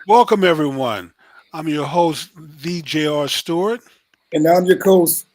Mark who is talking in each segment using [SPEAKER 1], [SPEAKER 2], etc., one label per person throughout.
[SPEAKER 1] Welcome, everyone. I'm your host, the J.R. Stewart.
[SPEAKER 2] And I'm your co-host,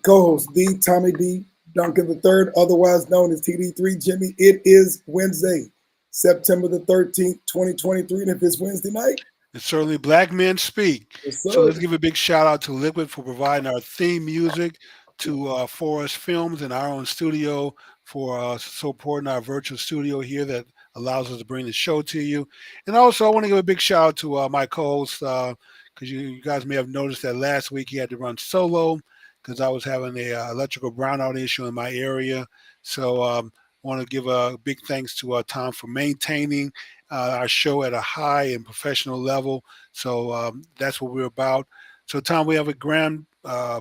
[SPEAKER 2] the Tommy D. Duncan III, otherwise known as TD3 Jimmy. It is Wednesday, September the 13th, 2023. And if it's Wednesday night,
[SPEAKER 1] It's certainly Black Men Speak.
[SPEAKER 2] yes,
[SPEAKER 1] So
[SPEAKER 2] sir.
[SPEAKER 1] let's give a big shout out to Liquid for providing our theme music, to Forest Films and our own studio for supporting our virtual studio here that allows us to bring the show to you. And also, I want to give a big shout out to my co-host because you guys may have noticed that last week he had to run solo because I was having a electrical brownout issue in my area. So want to give a big thanks to Tom for maintaining our show at a high and professional level. So that's what we're about. So, Tom, we have a grand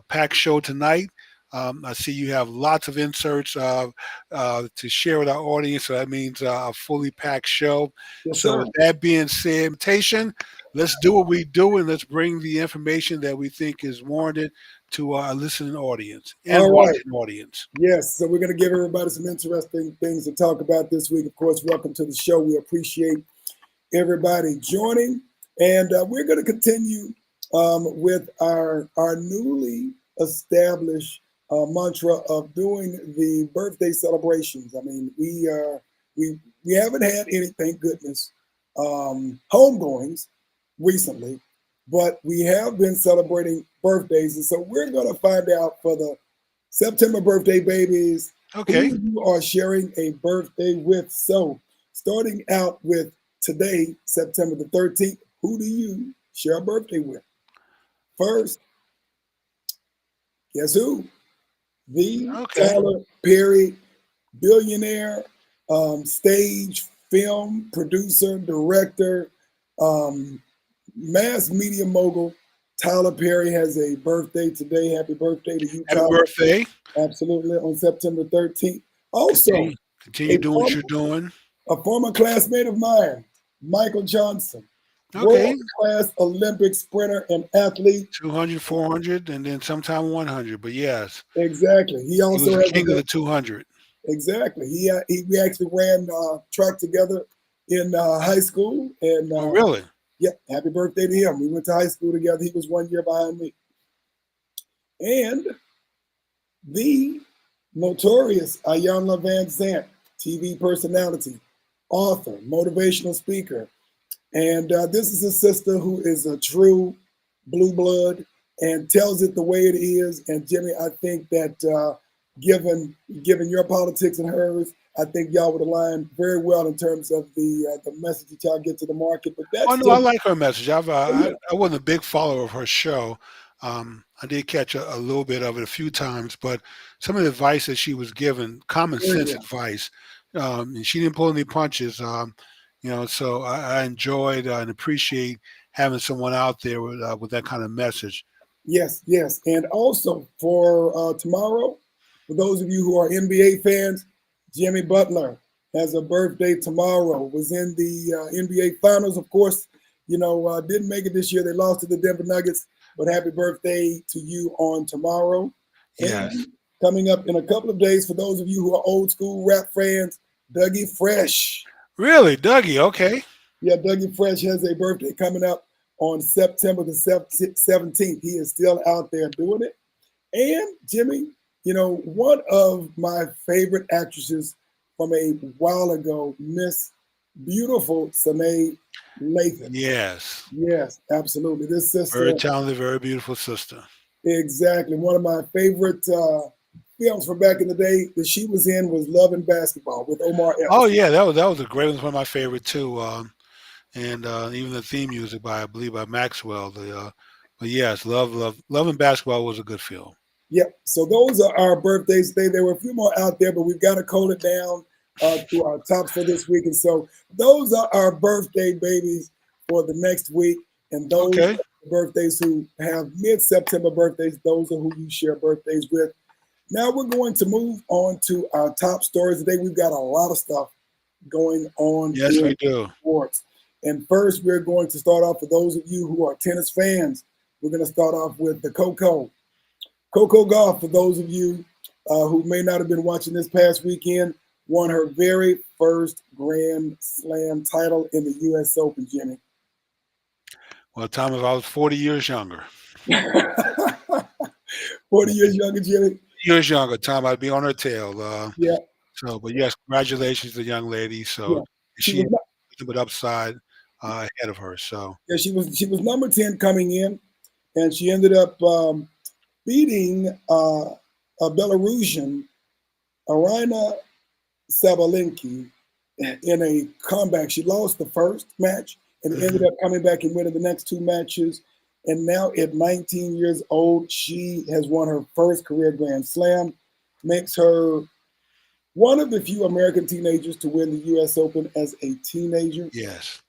[SPEAKER 1] packed show tonight. I see you have lots of inserts to share with our audience. So that means a fully packed show.
[SPEAKER 2] Yes,
[SPEAKER 1] So,
[SPEAKER 2] sir.
[SPEAKER 1] with that being said, invitation, let's do what we do and let's bring the information that we think is warranted to our listening audience and
[SPEAKER 2] All right.
[SPEAKER 1] watching audience.
[SPEAKER 2] Yes, so we're going to give everybody some interesting things to talk about this week. Of course, welcome to the show. We appreciate everybody joining. And we're going to continue with our newly established mantra of doing the birthday celebrations. I mean, we haven't had any, thank goodness, homegoings recently, but we have been celebrating birthdays. And so we're going to find out for the September birthday babies who
[SPEAKER 1] Okay.
[SPEAKER 2] you are sharing a birthday with. So starting out with today, September the 13th, who do you share a birthday with? First, guess who? The
[SPEAKER 1] Okay.
[SPEAKER 2] Tyler Perry, billionaire, stage, film, producer, director, um, mass media mogul. Tyler Perry has a birthday today. Happy birthday to you,
[SPEAKER 1] Happy
[SPEAKER 2] Tyler.
[SPEAKER 1] birthday.
[SPEAKER 2] Absolutely, on September 13th. Also,
[SPEAKER 1] Continue
[SPEAKER 2] a
[SPEAKER 1] doing what
[SPEAKER 2] former,
[SPEAKER 1] you're doing.
[SPEAKER 2] a former classmate of mine, Michael Johnson,
[SPEAKER 1] Okay.
[SPEAKER 2] world class Olympic sprinter and athlete.
[SPEAKER 1] 200, 400, and then sometime 100. But yes,
[SPEAKER 2] Exactly. He
[SPEAKER 1] he was
[SPEAKER 2] also
[SPEAKER 1] the
[SPEAKER 2] has a
[SPEAKER 1] king of the 200.
[SPEAKER 2] exactly. We actually ran track together in high school, and
[SPEAKER 1] Oh, really?
[SPEAKER 2] yeah, happy birthday to him. We went to high school together. He was 1 year behind me, and the notorious Ayanna Van Zant, TV personality, author, motivational speaker. And this is a sister who is a true blue blood and tells it the way it is. And Jimmy, I think that given your politics and hers, I think y'all would align very well in terms of the message that y'all get to the market. But
[SPEAKER 1] Oh,
[SPEAKER 2] that's
[SPEAKER 1] no, I
[SPEAKER 2] just
[SPEAKER 1] like her message.
[SPEAKER 2] oh, yeah,
[SPEAKER 1] I wasn't a big follower of her show. I did catch a little bit of it a few times, but some of the advice that she was given, common
[SPEAKER 2] oh,
[SPEAKER 1] sense
[SPEAKER 2] yeah.
[SPEAKER 1] advice, and she didn't pull any punches. So I enjoyed and appreciate having someone out there with that kind of message.
[SPEAKER 2] Yes, yes. And also for tomorrow, for those of you who are NBA fans, Jimmy Butler has a birthday tomorrow. Was in the NBA Finals, of course. Didn't make it this year. They lost to the Denver Nuggets. But happy birthday to you on tomorrow.
[SPEAKER 1] Yes.
[SPEAKER 2] And coming up in a couple of days, for those of you who are old school rap fans, Dougie Fresh.
[SPEAKER 1] Really, Dougie? Okay.
[SPEAKER 2] Yeah, Dougie Fresh has a birthday coming up on September the 17th. He is still out there doing it. And Jimmy, one of my favorite actresses from a while ago, Miss Beautiful Sanae Lathan.
[SPEAKER 1] Yes.
[SPEAKER 2] Yes, absolutely. This
[SPEAKER 1] Very
[SPEAKER 2] sister,
[SPEAKER 1] talented, very beautiful sister.
[SPEAKER 2] exactly. One of my favorite films from back in the day that she was in was Love and Basketball with Omar
[SPEAKER 1] Oh
[SPEAKER 2] Epps.
[SPEAKER 1] yeah, that was a great one. One of my favorite too. And even the theme music by I believe by Maxwell. But yes, Love and Basketball was a good film.
[SPEAKER 2] Yep. So those are our birthdays today. There were a few more out there, but we've got to code it down to our tops for this week. And so those are our birthday babies for the next week. And those
[SPEAKER 1] Okay.
[SPEAKER 2] birthdays who have mid-September birthdays, those are who you share birthdays with. Now we're going to move on to our top stories today. We've got a lot of stuff going on
[SPEAKER 1] Yes,
[SPEAKER 2] in
[SPEAKER 1] we do.
[SPEAKER 2] sports. And first, we're going to start off for those of you who are tennis fans. We're going to start off with the Coco Gauff, for those of you who may not have been watching this past weekend, won her very first Grand Slam title in the US Open, Jimmy.
[SPEAKER 1] Well, Tom, if I was 40 years younger,
[SPEAKER 2] 40 years younger, Jimmy.
[SPEAKER 1] years younger, Tom, I'd be on her tail.
[SPEAKER 2] Yeah,
[SPEAKER 1] But yes, congratulations to the young lady. So
[SPEAKER 2] yeah. She
[SPEAKER 1] she
[SPEAKER 2] was
[SPEAKER 1] has
[SPEAKER 2] not,
[SPEAKER 1] nothing but upside ahead of her. So
[SPEAKER 2] yeah, she was number 10 coming in, and she ended up beating a Belarusian, Arina Sabalenka, in a comeback. She lost the first match and ended
[SPEAKER 1] mhm.
[SPEAKER 2] up coming back and winning the next two matches. And now at 19 years old, she has won her first career Grand Slam, makes her one of the few American teenagers to win the US Open as a teenager.
[SPEAKER 1] Yes,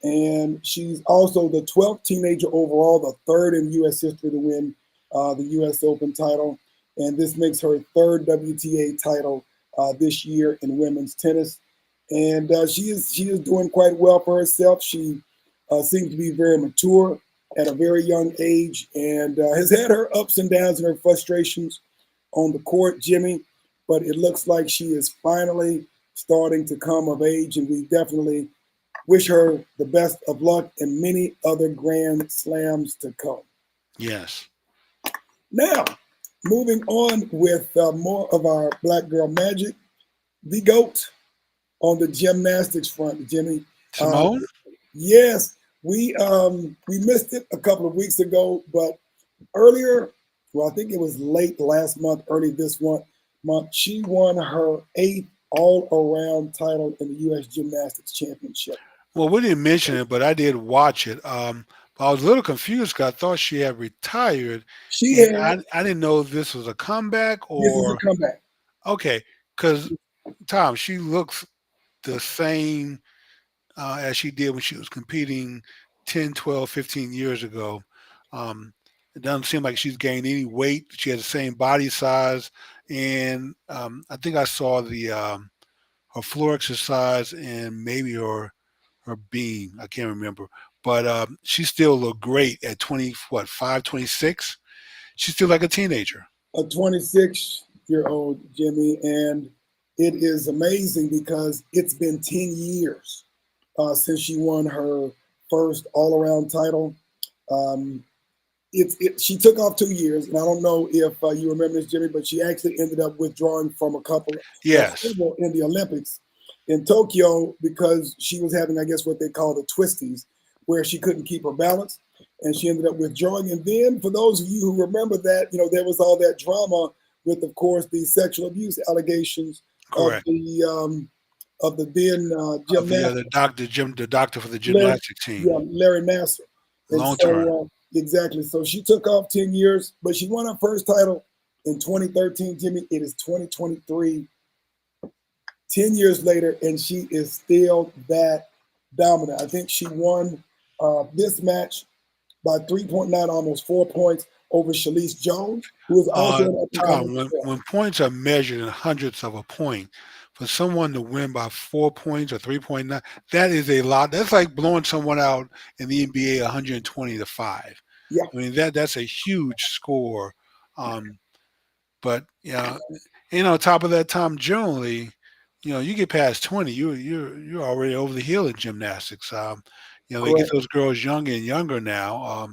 [SPEAKER 2] And she's also the 12th teenager overall, the third in US history to win the US Open title. And this makes her third WTA title this year in women's tennis. And she is doing quite well for herself. She seems to be very mature at a very young age, and has had her ups and downs and her frustrations on the court, Jimmy. But it looks like she is finally starting to come of age, and we definitely wish her the best of luck and many other grand slams to come.
[SPEAKER 1] yes.
[SPEAKER 2] Now, moving on with more of our Black Girl Magic, the GOAT on the gymnastics front, Jimmy. Uh,
[SPEAKER 1] Simone?
[SPEAKER 2] yes, we missed it a couple of weeks ago, but earlier, well, I think it was late last month, early this month, she won her eighth all-around title in the U.S. Gymnastics Championship.
[SPEAKER 1] Well, we didn't mention it, but I did watch it. But I was a little confused because I thought she had retired,
[SPEAKER 2] She
[SPEAKER 1] and
[SPEAKER 2] had
[SPEAKER 1] I didn't know if this was a comeback
[SPEAKER 2] This is a
[SPEAKER 1] or
[SPEAKER 2] comeback.
[SPEAKER 1] okay. Because Tom, she looks the same as she did when she was competing 10, 12, 15 years ago. Um, it doesn't seem like she's gained any weight. She has the same body size, and I think I saw the her floor exercise and maybe her beam. I can't remember, but she still looked great at 20, what, 5, 26. She's still like a teenager.
[SPEAKER 2] A 26-year-old Jimmy, and it is amazing because it's been 10 years since she won her first all-around title. Um, she took off 2 years, and I don't know if you remember this, Jimmy, but she actually ended up withdrawing from
[SPEAKER 1] Yes,
[SPEAKER 2] several in the Olympics in Tokyo because she was having, I guess, what they call the twisties, where she couldn't keep her balance, and she ended up withdrawing. And then, for those of you who remember that, there was all that drama with, of course, the sexual abuse allegations of
[SPEAKER 1] correct.
[SPEAKER 2] the then
[SPEAKER 1] Of the
[SPEAKER 2] gymnast
[SPEAKER 1] doctor, the doctor for the
[SPEAKER 2] Larry,
[SPEAKER 1] gymnastics team,
[SPEAKER 2] yeah, Larry Nasser. And
[SPEAKER 1] long term.
[SPEAKER 2] so, exactly. So she took off 10 years, but she won her first title in 2013, Jimmy. It is 2023, 10 years later, and she is still that dominant. I think she won this match by 3.9, almost 4 points over Shalise Jones, who is also an up-and-coming
[SPEAKER 1] Tom,
[SPEAKER 2] girl.
[SPEAKER 1] when points are measured in hundredths of a point, for someone to win by 4 points or 3.9, that is a lot. That's like blowing someone out in the NBA 120-5.
[SPEAKER 2] Yeah,
[SPEAKER 1] I mean that's a huge score. Um, but yeah, on top of that, Tom, generally, you get past 20, you're already over the hill in gymnastics. They get
[SPEAKER 2] correct.
[SPEAKER 1] those girls younger and younger now,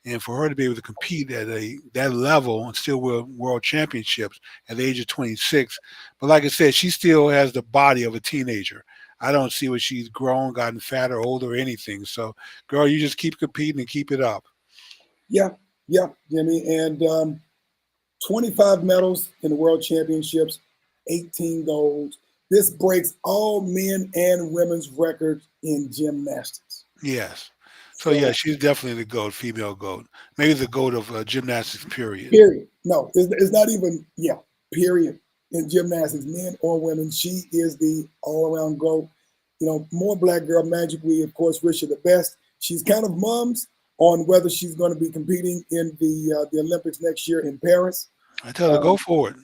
[SPEAKER 1] and for her to be able to compete at that level and still win world championships at the age of 26. But like I said, she still has the body of a teenager. I don't see where she's grown, gotten fatter, older, or anything. So, girl, you just keep competing and keep it up.
[SPEAKER 2] Yeah, yeah, Jimmy. And 25 medals in the World Championships, 18 golds. This breaks all men and women's records in gymnastics.
[SPEAKER 1] Yes. So yeah,
[SPEAKER 2] So,
[SPEAKER 1] she's definitely the goat, female goat, maybe the goat of gymnastics. Period.
[SPEAKER 2] period. No, it's not even, yeah, period. In gymnastics, men or women, she is the all around GOAT. More Black Girl Magic. We, of course, wish her the best. She's kind of mums on whether she's going to be competing in the Olympics next year in Paris.
[SPEAKER 1] I tell her go
[SPEAKER 2] Um,
[SPEAKER 1] for it.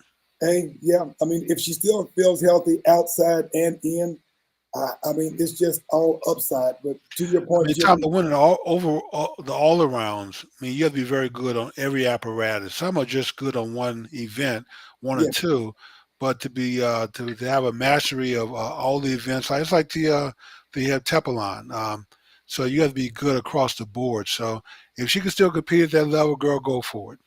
[SPEAKER 2] And yeah, I mean, if she still feels healthy outside and in, I mean, it's just all upside. But to your
[SPEAKER 1] I
[SPEAKER 2] point,
[SPEAKER 1] mean, Tom,
[SPEAKER 2] Jimmy,
[SPEAKER 1] to win the all arounds. I mean, you have to be very good on every apparatus. Some are just good on one event, one or
[SPEAKER 2] yeah,
[SPEAKER 1] two, but to be to have a mastery of all the events, like it's like the heptathlon. So you have to be good across the board. So if she can still compete at that level, girl, go for it.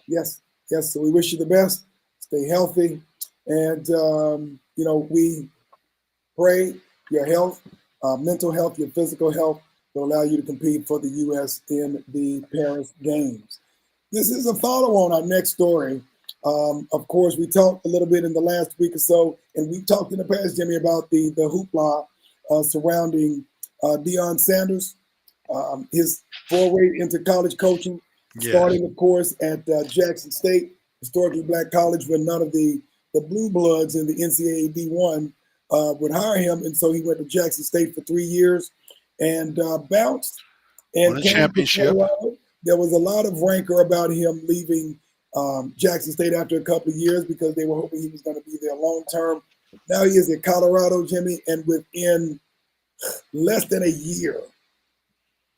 [SPEAKER 2] Yes, yes. So we wish you the best. Stay healthy, and we pray your health, mental health, your physical health will allow you to compete for the U.S. in the Paris Games. This is a follow on our next story. Of course, we talked a little bit in the last week or so, and we talked in the past, Jimmy, about the hoopla surrounding Deion Sanders, his foray into college coaching,
[SPEAKER 1] Yes.
[SPEAKER 2] starting, of course, at Jackson State, historically black college, where none of the blue bloods in the NCAA D1 would hire him. And so he went to Jackson State for 3 years and bounced
[SPEAKER 1] Won
[SPEAKER 2] and
[SPEAKER 1] a
[SPEAKER 2] came to
[SPEAKER 1] championship.
[SPEAKER 2] Colorado. There was a lot of rancor about him leaving Jackson State after a couple of years because they were hoping he was going to be there long term. Now he is at Colorado, Jimmy, and within less than a year,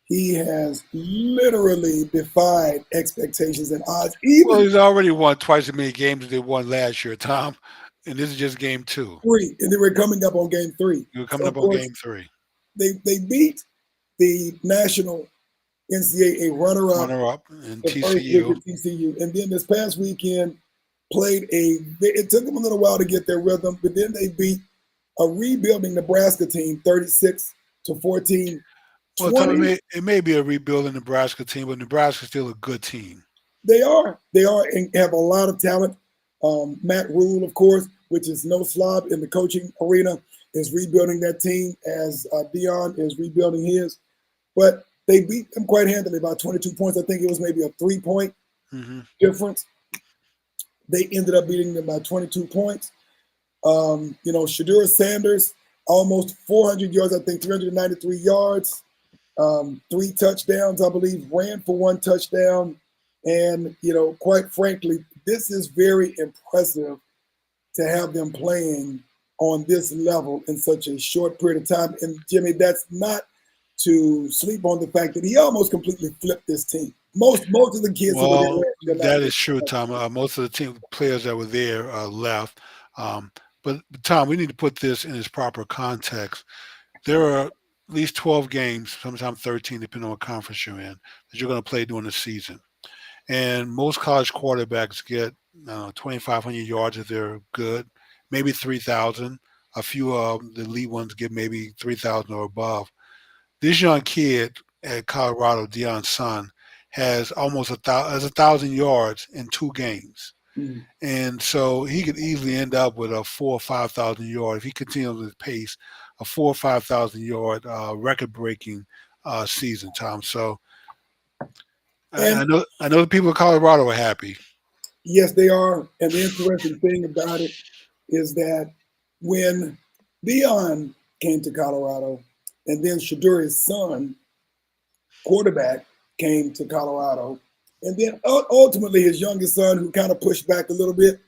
[SPEAKER 2] he has literally defied expectations and odds.
[SPEAKER 1] Well,
[SPEAKER 2] Even
[SPEAKER 1] he's already won twice as many games as they won last year, Tom. And this is just game two.
[SPEAKER 2] three, and then we're coming up on game three.
[SPEAKER 1] You're
[SPEAKER 2] So
[SPEAKER 1] coming
[SPEAKER 2] of
[SPEAKER 1] up on
[SPEAKER 2] course
[SPEAKER 1] game three.
[SPEAKER 2] they beat the national NCAA runner-up
[SPEAKER 1] Runner up in
[SPEAKER 2] the first week
[SPEAKER 1] TCU.
[SPEAKER 2] at TCU, and then this past weekend played a. It took them a little while to get their rhythm, but then they beat a rebuilding Nebraska team 36-14.
[SPEAKER 1] Well, Tom,
[SPEAKER 2] 20.
[SPEAKER 1] it may be a rebuilding Nebraska team, but Nebraska's still a good team.
[SPEAKER 2] They are. They are and have a lot of talent. Matt Rule, of course, which is no slob in the coaching arena, is rebuilding that team as Deion is rebuilding his. But they beat them quite handily by 22 points. I think it was maybe a 3-point difference. They ended up beating them by 22 points. Shadur Sanders, almost 400 yards, I think 393 yards, 3 touchdowns, I believe, ran for 1 touchdown. And, quite frankly, this is very impressive to have them playing on this level in such a short period of time. And, Jimmy, that's not to sleep on the fact that he almost completely flipped this team. Most of the kids who were
[SPEAKER 1] Well,
[SPEAKER 2] there,
[SPEAKER 1] that is true, Tom. Most of the team players that were there left. But Tom, we need to put this in its proper context. There are at least 12 games, sometimes 13, depending on what conference you're in, that you're going to play during the season. And most college quarterbacks get 2,500 yards if they're good, maybe 3,000. A few of the elite ones get maybe 3,000 or above. This young kid at Colorado, Deion's son, has almost 1,000 yards in 2 games.
[SPEAKER 2] Mhm.
[SPEAKER 1] And so he could easily end up with a 4 or 5,000 yard if he continues his pace, a 4 or 5,000 yard record breaking season, Tom. So
[SPEAKER 2] And
[SPEAKER 1] I know the people of Colorado are happy.
[SPEAKER 2] yes, they are. And the interesting thing about it is that when Deion came to Colorado, and then Shaduri's son, quarterback, came to Colorado, and then ultimately his youngest son, who kind of pushed back a little bit,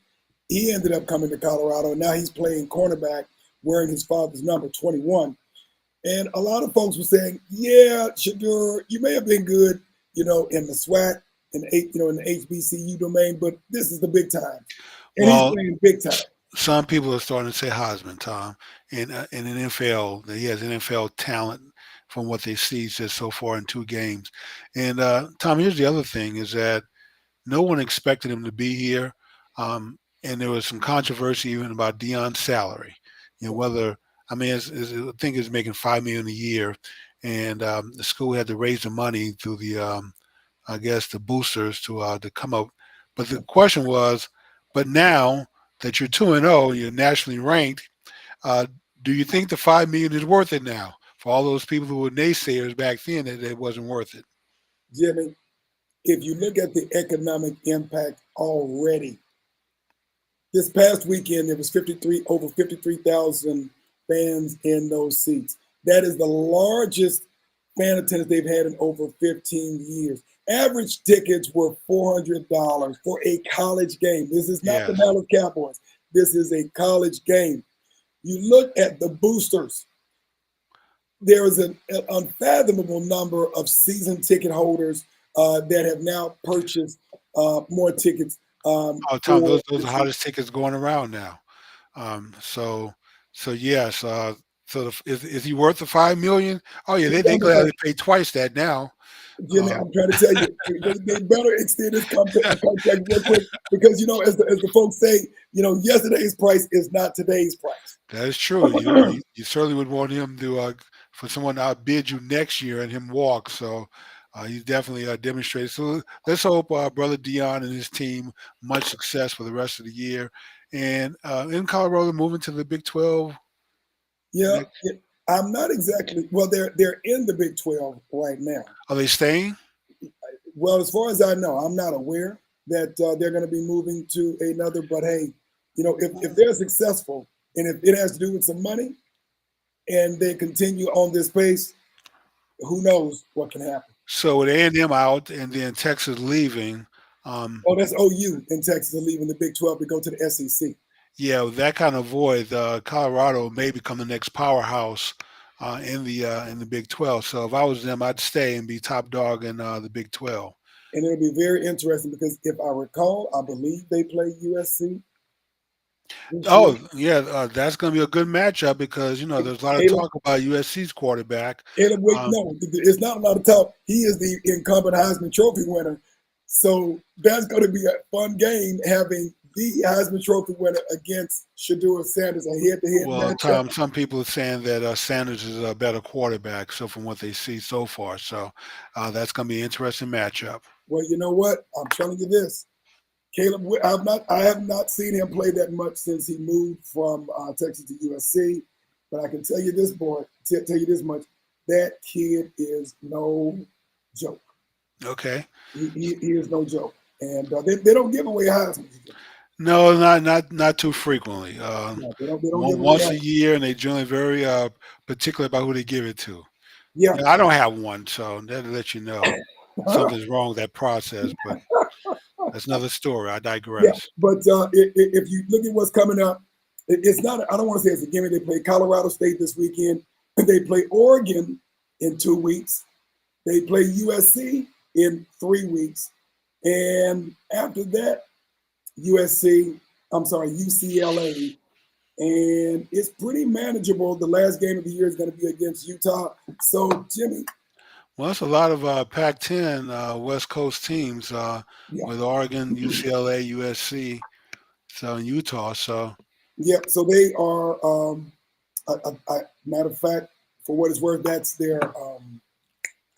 [SPEAKER 2] he ended up coming to Colorado. And now he's playing cornerback, wearing his father's number, 21. And a lot of folks were saying, "Yeah, Shadur, you may have been good, in the SWAC, in the HBCU domain, but this is the big time, and he's
[SPEAKER 1] Well,
[SPEAKER 2] playing big time."
[SPEAKER 1] some people are starting to say Heisman, Tom, in an NFL that he has NFL talent from what they see just so far in 2 games. And Tom, here's the other thing: is that no one expected him to be here, and there was some controversy even about Deion's salary. Whether I mean, I think he's making $5 million a year, and the school had to raise the money through the I guess the boosters to come up. But the question was, but now that you're 2-0, you're nationally ranked. Uh, do you think the $5 million is worth it now for all those people who were naysayers back then that it wasn't worth it?
[SPEAKER 2] Jimmy, if you look at the economic impact already, this past weekend there was over 53,000 fans in those seats. That is the largest fan attendance they've had in over 15 years. Average tickets were $400 for a college game. This is not the
[SPEAKER 1] Yes.
[SPEAKER 2] Dallas Cowboys. This is a college game. You look at the boosters. There is an unfathomable number of season ticket holders that have now purchased more tickets
[SPEAKER 1] Oh, Tom,
[SPEAKER 2] for
[SPEAKER 1] those are
[SPEAKER 2] the
[SPEAKER 1] the
[SPEAKER 2] season.
[SPEAKER 1] hottest tickets going around now. Um, so so yes, So is he worth the 5 million? Oh yeah,
[SPEAKER 2] It's
[SPEAKER 1] they
[SPEAKER 2] almost like,
[SPEAKER 1] gladly pay twice that now.
[SPEAKER 2] Jimmy,
[SPEAKER 1] Uh,
[SPEAKER 2] I'm trying to tell you, they better extend this contract real quick because as the folks say, yesterday's price is not today's price.
[SPEAKER 1] that is true. You certainly would want him to for someone to outbid you next year and him walk. So he's definitely demonstrated. So let's hope brother Deion and his team much success for the rest of the year. And in Colorado, moving to the Big 12
[SPEAKER 2] Yeah,
[SPEAKER 1] next.
[SPEAKER 2] yeah, I'm not exactly. Well, they're in the Big 12 right now.
[SPEAKER 1] Are they staying?
[SPEAKER 2] Well, as far as I know, I'm not aware that they're going to be moving to another. But hey, if they're successful and if it has to do with some money and they continue on this pace, who knows what can happen?
[SPEAKER 1] So with A&M out and then Texas leaving, um,
[SPEAKER 2] Oh, that's OU in Texas are leaving the Big 12 to go to the SEC.
[SPEAKER 1] yeah, with that kind of void, Colorado may become the next powerhouse in the Big 12. So if I was them, I'd stay and be top dog in the Big 12.
[SPEAKER 2] And it'll be very interesting because if I recall, I believe they play USC this year.
[SPEAKER 1] Oh yeah, that's going to be a good matchup because there's a lot of
[SPEAKER 2] Caleb,
[SPEAKER 1] talk about USC's quarterback.
[SPEAKER 2] Caleb, wait,
[SPEAKER 1] Um,
[SPEAKER 2] no, it's not a lot of talk. He is the incumbent Heisman Trophy winner. So that's going to be a fun game having the Heisman Trophy winner against Shador Sanders, a head-to-head
[SPEAKER 1] well,
[SPEAKER 2] matchup.
[SPEAKER 1] Tom, some people are saying that Sanders is a better quarterback. So from what they see so far, so that's going to be an interesting matchup.
[SPEAKER 2] Well, you know what? I'm telling you this. Caleb, I have not seen him play that much since he moved from Texas to USC. But I can tell you this, boy, tell you this much: that kid is no joke.
[SPEAKER 1] Okay.
[SPEAKER 2] He is no joke, and they don't give away Heisman.
[SPEAKER 1] No, not too frequently.
[SPEAKER 2] No, they don't give away
[SPEAKER 1] Once a
[SPEAKER 2] Heisman.
[SPEAKER 1] year, and they're generally very particular about who they give it to.
[SPEAKER 2] Yeah,
[SPEAKER 1] Yeah, I don't have one, so that'll let you know something's wrong with that process. But that's another story. I
[SPEAKER 2] yeah.
[SPEAKER 1] digress.
[SPEAKER 2] But if you look at what's coming up, it's not. I don't want to say it's a gimme. They play Colorado State this weekend. They play Oregon in 2 weeks. They play USC in 3 weeks, and after that, UCLA, and it's pretty manageable. The last game of the year is going to be against Utah. So, Jimmy,
[SPEAKER 1] Well, that's a lot of Pac-10 West Coast teams
[SPEAKER 2] yeah,
[SPEAKER 1] with Oregon, UCLA, USC, so in Utah. So
[SPEAKER 2] yeah. So they are. Matter of fact, for what it's worth, that's their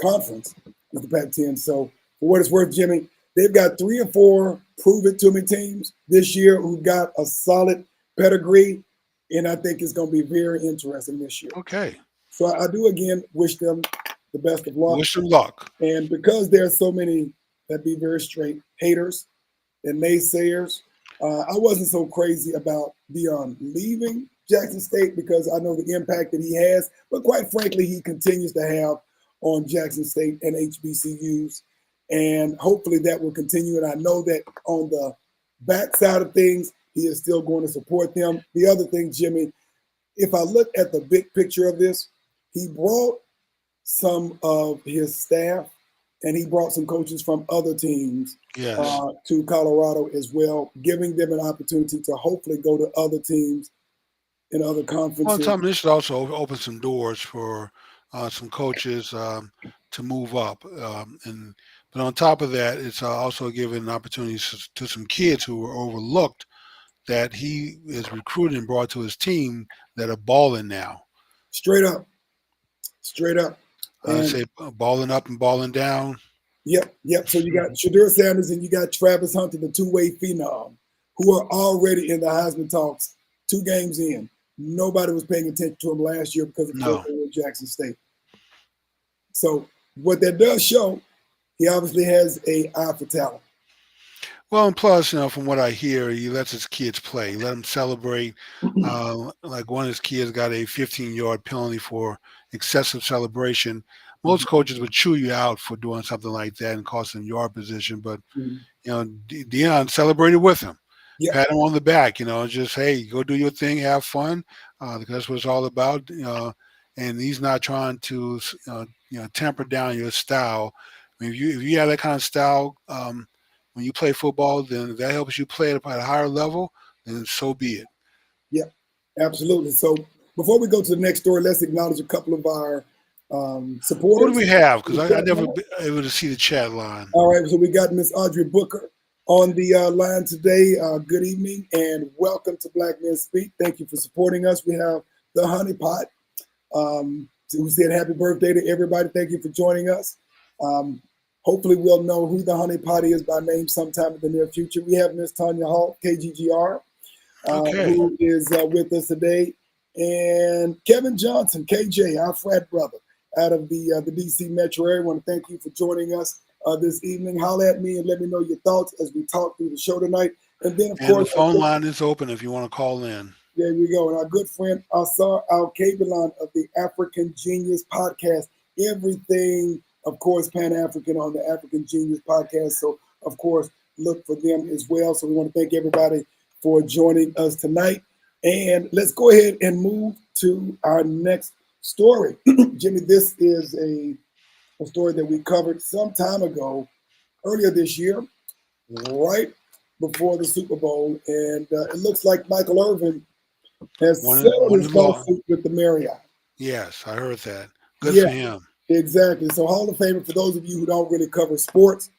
[SPEAKER 2] conference with the Pac-10. So, for what it's worth, Jimmy, they've got 3 or 4 prove-it-to-me teams this year who've got a solid pedigree, and I think it's going to be very interesting this year.
[SPEAKER 1] okay,
[SPEAKER 2] So I do again wish them the best of luck.
[SPEAKER 1] wish them luck.
[SPEAKER 2] And because there are so many, that be very straight, haters and naysayers, I wasn't so crazy about Deion leaving Jackson State because I know the impact that he has, but quite frankly, he continues to have on Jackson State and HBCUs. And hopefully that will continue. And I know that on the backside of things, he is still going to support them. The other thing, Jimmy, if I look at the big picture of this, he brought some of his staff and he brought some coaches from other teams
[SPEAKER 1] Yes.
[SPEAKER 2] to Colorado as well, giving them an opportunity to hopefully go to other teams in other
[SPEAKER 1] Well,
[SPEAKER 2] conferences.
[SPEAKER 1] Tom, this should also open some doors for some coaches to move up, and but on top of that, it's also giving opportunities to some kids who were overlooked that he is recruited and brought to his team that are balling now.
[SPEAKER 2] Straight up, straight up.
[SPEAKER 1] I
[SPEAKER 2] And
[SPEAKER 1] say balling up and balling down.
[SPEAKER 2] yep, yep. So you got Shador Sanders and you got Travis Hunter, the two-way phenom, who are already in the Heisman talks 2 games in. Nobody was paying attention to him last year because of course
[SPEAKER 1] No.
[SPEAKER 2] they were at Jackson State. So what that does show, he obviously has a eye for talent.
[SPEAKER 1] Well, and plus, from what I hear, he lets his kids play. He let them celebrate. Like one of his kids got a 15-yard penalty for excessive celebration. Most coaches would chew you out for doing something like that and cost them yard position. But Deion celebrated with him,
[SPEAKER 2] Yeah,
[SPEAKER 1] pat him on the back. Just hey, go do your thing, have fun, because that's what it's all about. And he's not trying to temper down your style. I mean, if you have that kind of style. When you play football, then if that helps you play at a higher level, then so be it.
[SPEAKER 2] yeah, absolutely. So before we go to the next story, let's acknowledge a couple of our
[SPEAKER 1] Who do
[SPEAKER 2] supporters.
[SPEAKER 1] we have? Because I never been able to see the chat line.
[SPEAKER 2] All right, so we got Miss Audrey Booker on the line today. Good evening and welcome to Black Men Speak. Thank you for supporting us. We have the Honey Pot, who said happy birthday to everybody. Thank you for joining us. Hopefully we'll know who the Honey Pot is by name sometime in the near future. We have Miss Tanya Hall, KGGR,
[SPEAKER 1] Okay.
[SPEAKER 2] who is with us today. And Kevin Johnson, KJ, our frat brother out of the DC metro area. I want to thank you for joining us this evening. Holler at me and let me know your thoughts as we talk through the show tonight. And then, of
[SPEAKER 1] And
[SPEAKER 2] course,
[SPEAKER 1] the phone line is open if you want to call in.
[SPEAKER 2] there we go. And our good friend Asar Al-Kabilan of the African Genius Podcast. Everything, of course, Pan-African on the African Genius Podcast. So, of course, look for them as well. So we want to thank everybody for joining us tonight. And let's go ahead and move to our next story. Jimmy, this is a story that we covered some time ago, earlier this year, right before the Super Bowl. And it looks like Michael Irvin has settled his lawsuit with the Marriott.
[SPEAKER 1] Yes, I heard that. Good
[SPEAKER 2] Yeah,
[SPEAKER 1] for him.
[SPEAKER 2] exactly. So Hall of Famer, for those of you who don't really cover sports,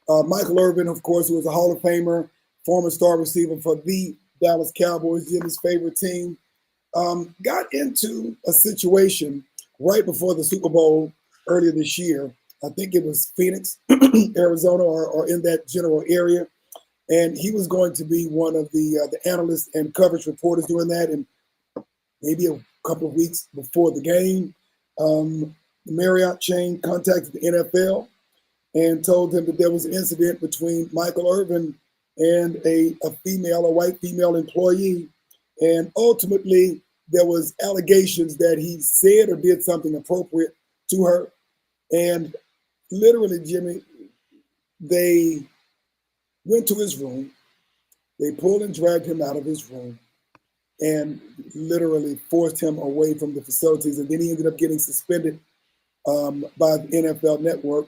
[SPEAKER 2] Michael Irvin, of course, who was a Hall of Famer, former star receiver for the Dallas Cowboys, Jimmy's favorite team, got into a situation right before the Super Bowl earlier this year. I think it was Phoenix, Arizona, or in that general area. And he was going to be one of the analysts and coverage reporters doing that. And maybe a couple of weeks before the game, the Marriott chain contacted the NFL and told him that there was an incident between Michael Irvin and a white female employee. And ultimately, there was allegations that he said or did something appropriate to her. And literally, Jimmy, they went to his room. They pulled and dragged him out of his room and literally forced him away from the facilities. And then he ended up getting suspended by the NFL Network,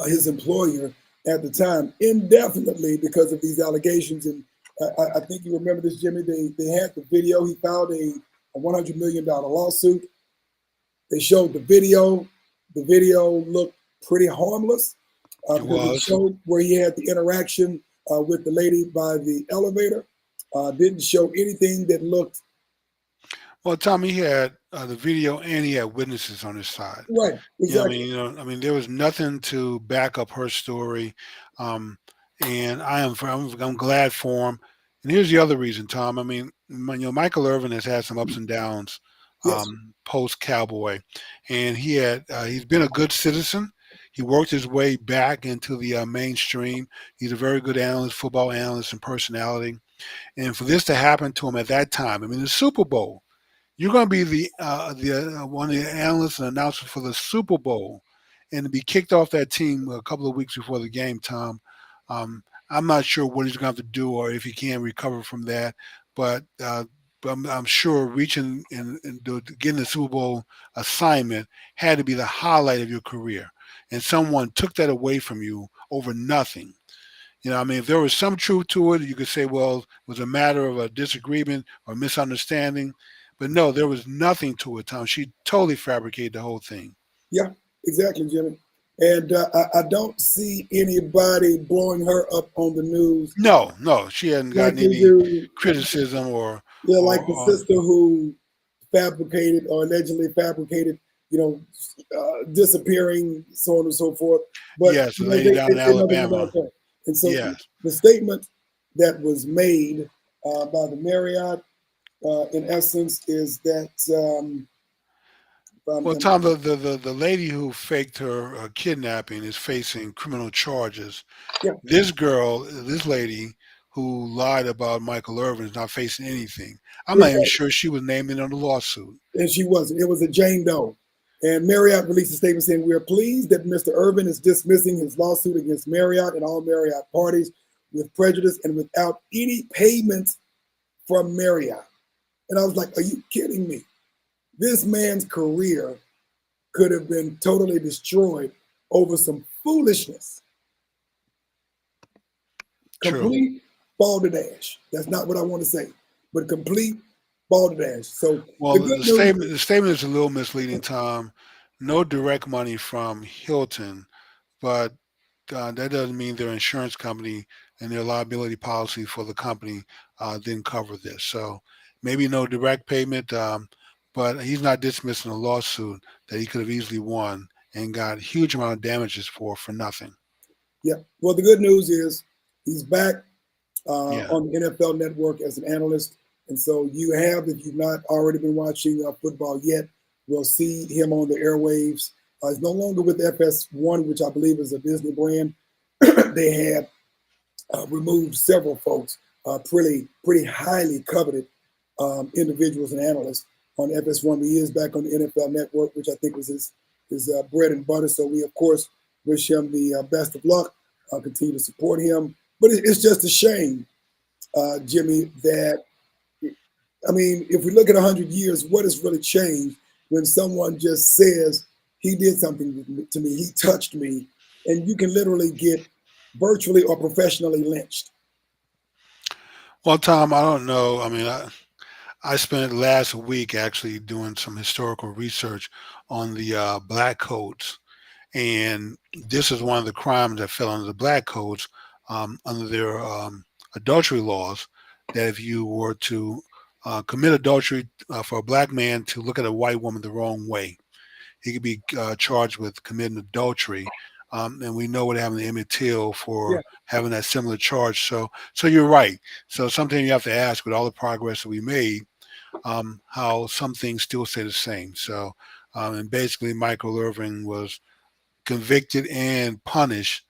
[SPEAKER 2] his employer at the time, indefinitely because of these allegations. And I think you remember this, Jimmy. They had the video. He filed a $100 million lawsuit. They showed the video. The video looked pretty harmless. It showed where he had the interaction with the lady by the elevator. Didn't show anything that looked.
[SPEAKER 1] Well, Tommy, he had the video and he had witnesses on his side.
[SPEAKER 2] Right, exactly.
[SPEAKER 1] I mean, there was nothing to back up her story, and I'm glad for him. And here's the other reason, Tom. I mean, Michael Irvin has had some ups and downs post Cowboy, and he's been a good citizen. He worked his way back into the mainstream. He's a very good analyst, football analyst, and personality. And for this to happen to him at that time, I mean, the Super Bowl. You're going to be the one of the analysts and announcers for the Super Bowl, and to be kicked off that team a couple of weeks before the game, Tom. I'm not sure what he's going to have to do or if he can recover from that, but I'm sure reaching and getting the Super Bowl assignment had to be the highlight of your career, and someone took that away from you over nothing. I mean, if there was some truth to it, you could say, well, it was a matter of a disagreement or misunderstanding. But no, there was nothing to it, Tom. She totally fabricated the whole thing.
[SPEAKER 2] Yeah, exactly, Jimmy. And I don't see anybody blowing her up on the news.
[SPEAKER 1] No, she hasn't gotten any criticism or.
[SPEAKER 2] Yeah, like the sister who fabricated or allegedly fabricated, disappearing, so on and so forth. But
[SPEAKER 1] yes, the lady down in Alabama.
[SPEAKER 2] And so the statement that was made by the Marriott, in essence, is that.
[SPEAKER 1] Well, Tom, the lady who faked her kidnapping is facing criminal charges.
[SPEAKER 2] Yeah.
[SPEAKER 1] This lady who lied about Michael Irvin is not facing anything. I'm not even sure she was named in on the lawsuit.
[SPEAKER 2] And she wasn't. It was a Jane Doe. And Marriott released a statement saying, "We are pleased that Mr. Irvin is dismissing his lawsuit against Marriott and all Marriott parties with prejudice and without any payment from Marriott." And I was like, are you kidding me? This man's career could have been totally destroyed over some foolishness.
[SPEAKER 1] True.
[SPEAKER 2] Complete balderdash. That's not what I want to say, but complete balderdash. So
[SPEAKER 1] Well,
[SPEAKER 2] the
[SPEAKER 1] the,
[SPEAKER 2] good
[SPEAKER 1] the
[SPEAKER 2] news
[SPEAKER 1] statement the statement is a little misleading, Tom. No direct money from Hilton, but that doesn't mean their insurance company and their liability policy for the company didn't cover this. So maybe no direct payment, but he's not dismissing a lawsuit that he could have easily won and got a huge amount of damages for nothing.
[SPEAKER 2] yeah. Well, the good news is he's back
[SPEAKER 1] Yeah.
[SPEAKER 2] on the NFL Network as an analyst. And so you have, if you've not already been watching football yet, will see him on the airwaves. He's no longer with FS1, which I believe is a Disney brand. They had removed several folks, pretty highly coveted individuals and analysts on FS1. He is back on the NFL Network, which I think was his bread and butter. So we, of course, wish him the best of luck. Continue to support him. But it's just a shame, Jimmy, that, I mean, if we look at 100 years, what has really changed when someone just says, he did something to me, he touched me, and you can literally get virtually or professionally lynched.
[SPEAKER 1] Well, Tom, I don't know. I mean, I spent last week actually doing some historical research on the black codes, and this is one of the crimes that fell under the black codes under their adultery laws. That if you were to commit adultery for a black man to look at a white woman the wrong way, he could be charged with committing adultery. And we know what happened to Emmett Till
[SPEAKER 2] Yeah,
[SPEAKER 1] for having that similar charge. So you're right. So something you have to ask with all the progress that we made, how some things still stay the same. So, and basically, Michael Irvin was convicted and punished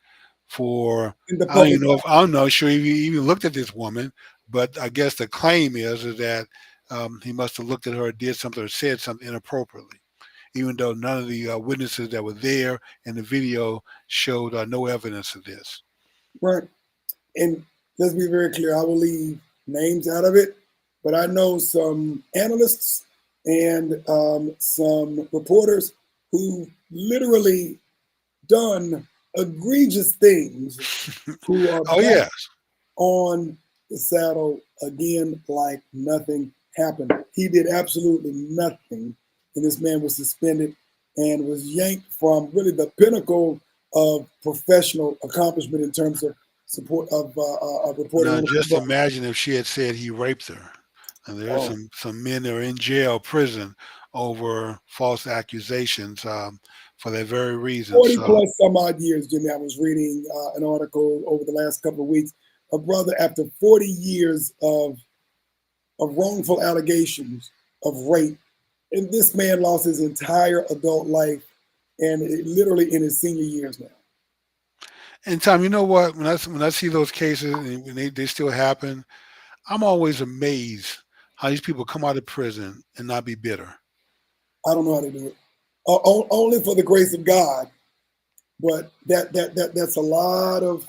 [SPEAKER 1] for.
[SPEAKER 2] in the
[SPEAKER 1] I don't
[SPEAKER 2] public.
[SPEAKER 1] even know if I'm not sure if he even looked at this woman, but I guess the claim is that he must have looked at her, did something, or said something inappropriately, even though none of the witnesses that were there in the video showed no evidence of this.
[SPEAKER 2] Right. And let's be very clear, I will leave names out of it, but I know some analysts and some reporters who literally done egregious things who are
[SPEAKER 1] Oh
[SPEAKER 2] back
[SPEAKER 1] yes.
[SPEAKER 2] on the saddle again like nothing happened. He did absolutely nothing, and this man was suspended and was yanked from really the pinnacle of professional accomplishment in terms of support of reporting
[SPEAKER 1] Now,
[SPEAKER 2] on
[SPEAKER 1] just
[SPEAKER 2] football.
[SPEAKER 1] imagine if she had said he raped her. And there are
[SPEAKER 2] Oh,
[SPEAKER 1] some men that are in jail, prison over false accusations for that very reason.
[SPEAKER 2] 40
[SPEAKER 1] So
[SPEAKER 2] plus some odd years, Jimmy. I was reading an article over the last couple of weeks. A brother, after 40 years of wrongful allegations of rape, and this man lost his entire adult life, and literally in his senior years now.
[SPEAKER 1] and Tom, you know what? When I see those cases and when they still happen, I'm always amazed how these people come out of prison and not be bitter.
[SPEAKER 2] I don't know how to do it. Only for the grace of God, but that's a lot of.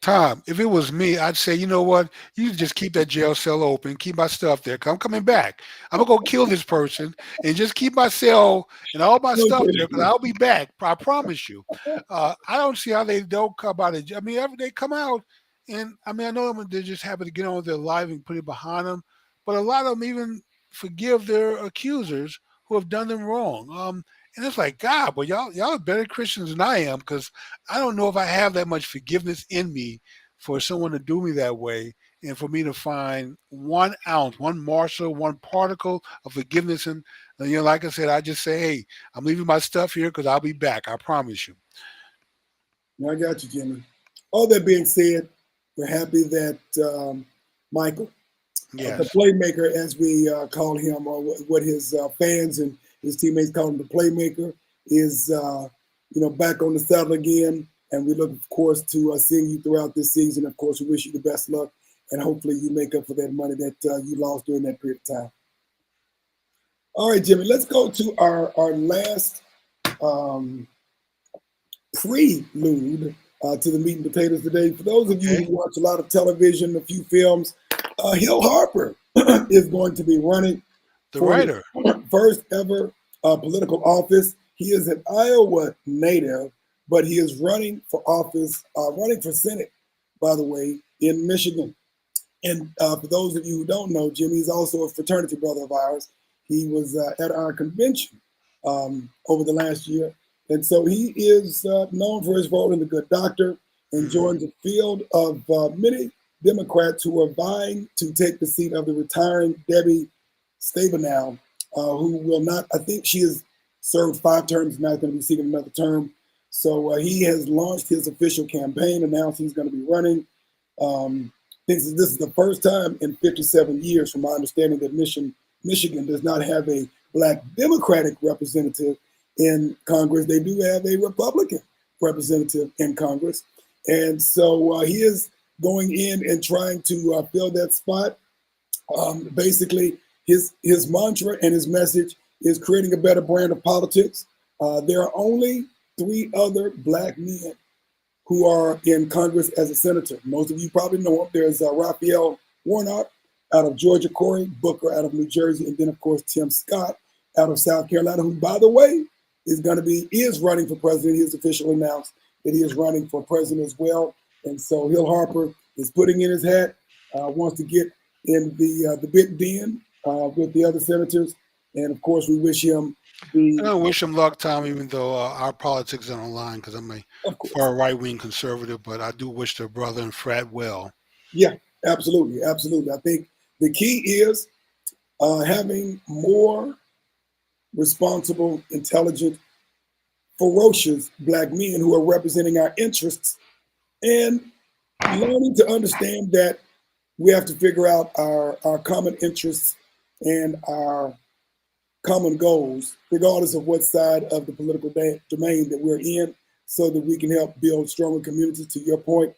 [SPEAKER 1] Tom, if it was me, I'd say, you know what? You just keep that jail cell open, keep my stuff there. 'Cause I'm coming back. I'm gonna go kill this person and just keep my cell and all my
[SPEAKER 2] No
[SPEAKER 1] stuff there because
[SPEAKER 2] kidding.
[SPEAKER 1] I'll be back. I promise you. I don't see how they don't come out. I mean, they come out, and I mean, I know they're just happy to get on with their life and put it behind them, but a lot of them even forgive their accusers who have done them wrong. And it's like, God, but y'all are better Christians than I am because I don't know if I have that much forgiveness in me for someone to do me that way and for me to find 1 ounce, one morsel, one particle of forgiveness. And, like I said, I just say, hey, I'm leaving my stuff here because I'll be back. I promise you.
[SPEAKER 2] Now I got you, Jimmy. All that being said, we're happy that Michael, the
[SPEAKER 1] Yes.
[SPEAKER 2] playmaker, as we call him, or what his fans and his teammates call him, the playmaker, is back on the saddle again. And we look, of course, to seeing you throughout this season. Of course, we wish you the best luck, and hopefully you make up for that money that you lost during that period of time. All right, Jimmy, let's go to our last prelude to the meat and potatoes today. For those of you
[SPEAKER 1] Okay.
[SPEAKER 2] who watch a lot of television, a few films, Harper is going to be running
[SPEAKER 1] The
[SPEAKER 2] for his
[SPEAKER 1] writer.
[SPEAKER 2] first ever political office. He is an Iowa native, but he is running for office, running for Senate, by the way, in Michigan. And for those of you who don't know, Jimmy is also a fraternity brother of ours. He was at our convention over the last year. And so he is known for his role in The Good Doctor and
[SPEAKER 1] Mhm.
[SPEAKER 2] joins a field of many Democrats who are vying to take the seat of the retiring Debbie Stabenow, who will not, I think she has served 5 terms, not going to be seeking another term. So he has launched his official campaign, announced he's going to be running. This is the first time in 57 years, from my understanding, that Michigan does not have a black Democratic representative in Congress. They do have a Republican representative in Congress. And so he is going in and trying to fill that spot. Basically, his mantra and his message is creating a better brand of politics. There are only 3 other black men who are in Congress as a senator. Most of you probably know him. There's Raphael Warnock out of Georgia, Cory Booker out of New Jersey, and then of course Tim Scott out of South Carolina, who, by the way, is running for president. He has officially announced that he is running for president as well. And so Hill Harper is putting in his hat, wants to get in the big den with the other senators, and of course we wish him
[SPEAKER 1] I
[SPEAKER 2] the,
[SPEAKER 1] don't wish him luck, Tom, even though our politics are on line because I'm a
[SPEAKER 2] of course.
[SPEAKER 1] far right wing conservative, but I do wish their brother and frat well.
[SPEAKER 2] Yeah, absolutely, absolutely. I think the key is having more responsible, intelligent, ferocious black men who are representing our interests and learning to understand that we have to figure out our common interests and our common goals, regardless of what side of the political domain that we're in, so that we can help build stronger communities, to your point,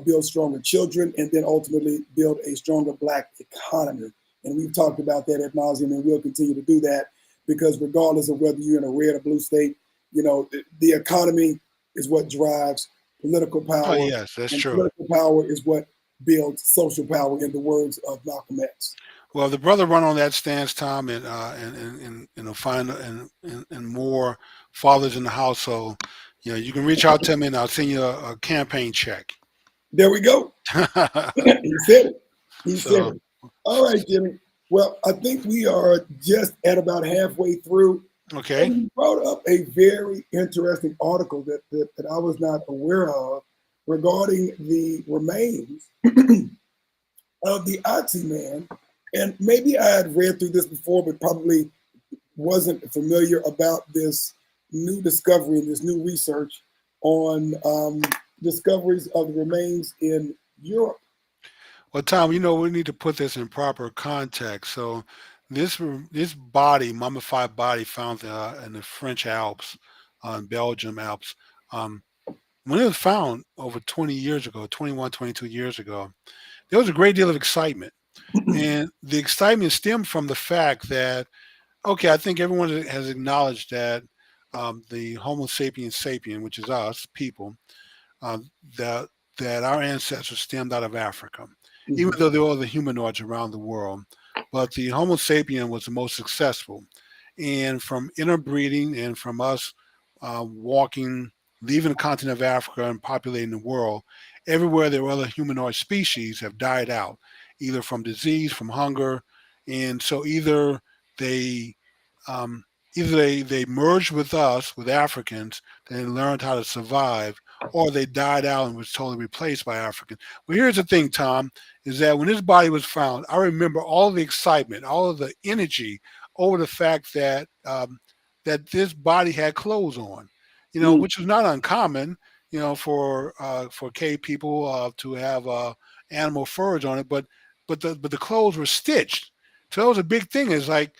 [SPEAKER 2] build stronger children, and then ultimately build a stronger black economy. And we've talked about that ad nauseum, and we'll continue to do that, because regardless of whether you're in a red or blue state, the economy is what drives political
[SPEAKER 1] Oh,
[SPEAKER 2] power,
[SPEAKER 1] yes, that's
[SPEAKER 2] and
[SPEAKER 1] true.
[SPEAKER 2] political power is what builds social power, in the words of Malcolm X.
[SPEAKER 1] Well, the brother run on that stance, Tom, and find and more fathers in the household. You can reach out to me, and I'll send you a campaign check.
[SPEAKER 2] There we go. He said it. He said
[SPEAKER 1] So
[SPEAKER 2] it. All right, Jimmy. Well, I think we are just at about halfway through.
[SPEAKER 1] okay.
[SPEAKER 2] And you brought up a very interesting article that I was not aware of, regarding the remains of the Oxy Man. And maybe I had read through this before, but probably wasn't familiar about this new discovery and this new research on discoveries of the remains in Europe.
[SPEAKER 1] Well, Tom, we need to put this in proper context. So, this body, mummified body, found in the French Alps, in Belgium Alps, um, when it was found over 20 years ago, 21, 22 years ago, there was a great deal of excitement, and the excitement stemmed from the fact that, okay, I think everyone has acknowledged that the Homo sapiens sapien, which is us people, uh, that that our ancestors stemmed out of Africa, even
[SPEAKER 2] Mhm.
[SPEAKER 1] though there were other humanoids around the world. But the Homo sapien was the most successful, and from interbreeding and from us walking, leaving the continent of Africa and populating the world, everywhere there were other humanoid species have died out, either from disease, from hunger, and so they um, either they merged with us, with Africans, and learned how to survive, or they died out and was totally replaced by Africans. Well, here's the thing, Tom, is that when this body was found, I remember all the excitement, all of the energy over the fact that that this body had clothes on,
[SPEAKER 2] Mm.
[SPEAKER 1] which was not uncommon, for cave people to have animal furs on it, but the clothes were stitched. So that was a big thing. It's like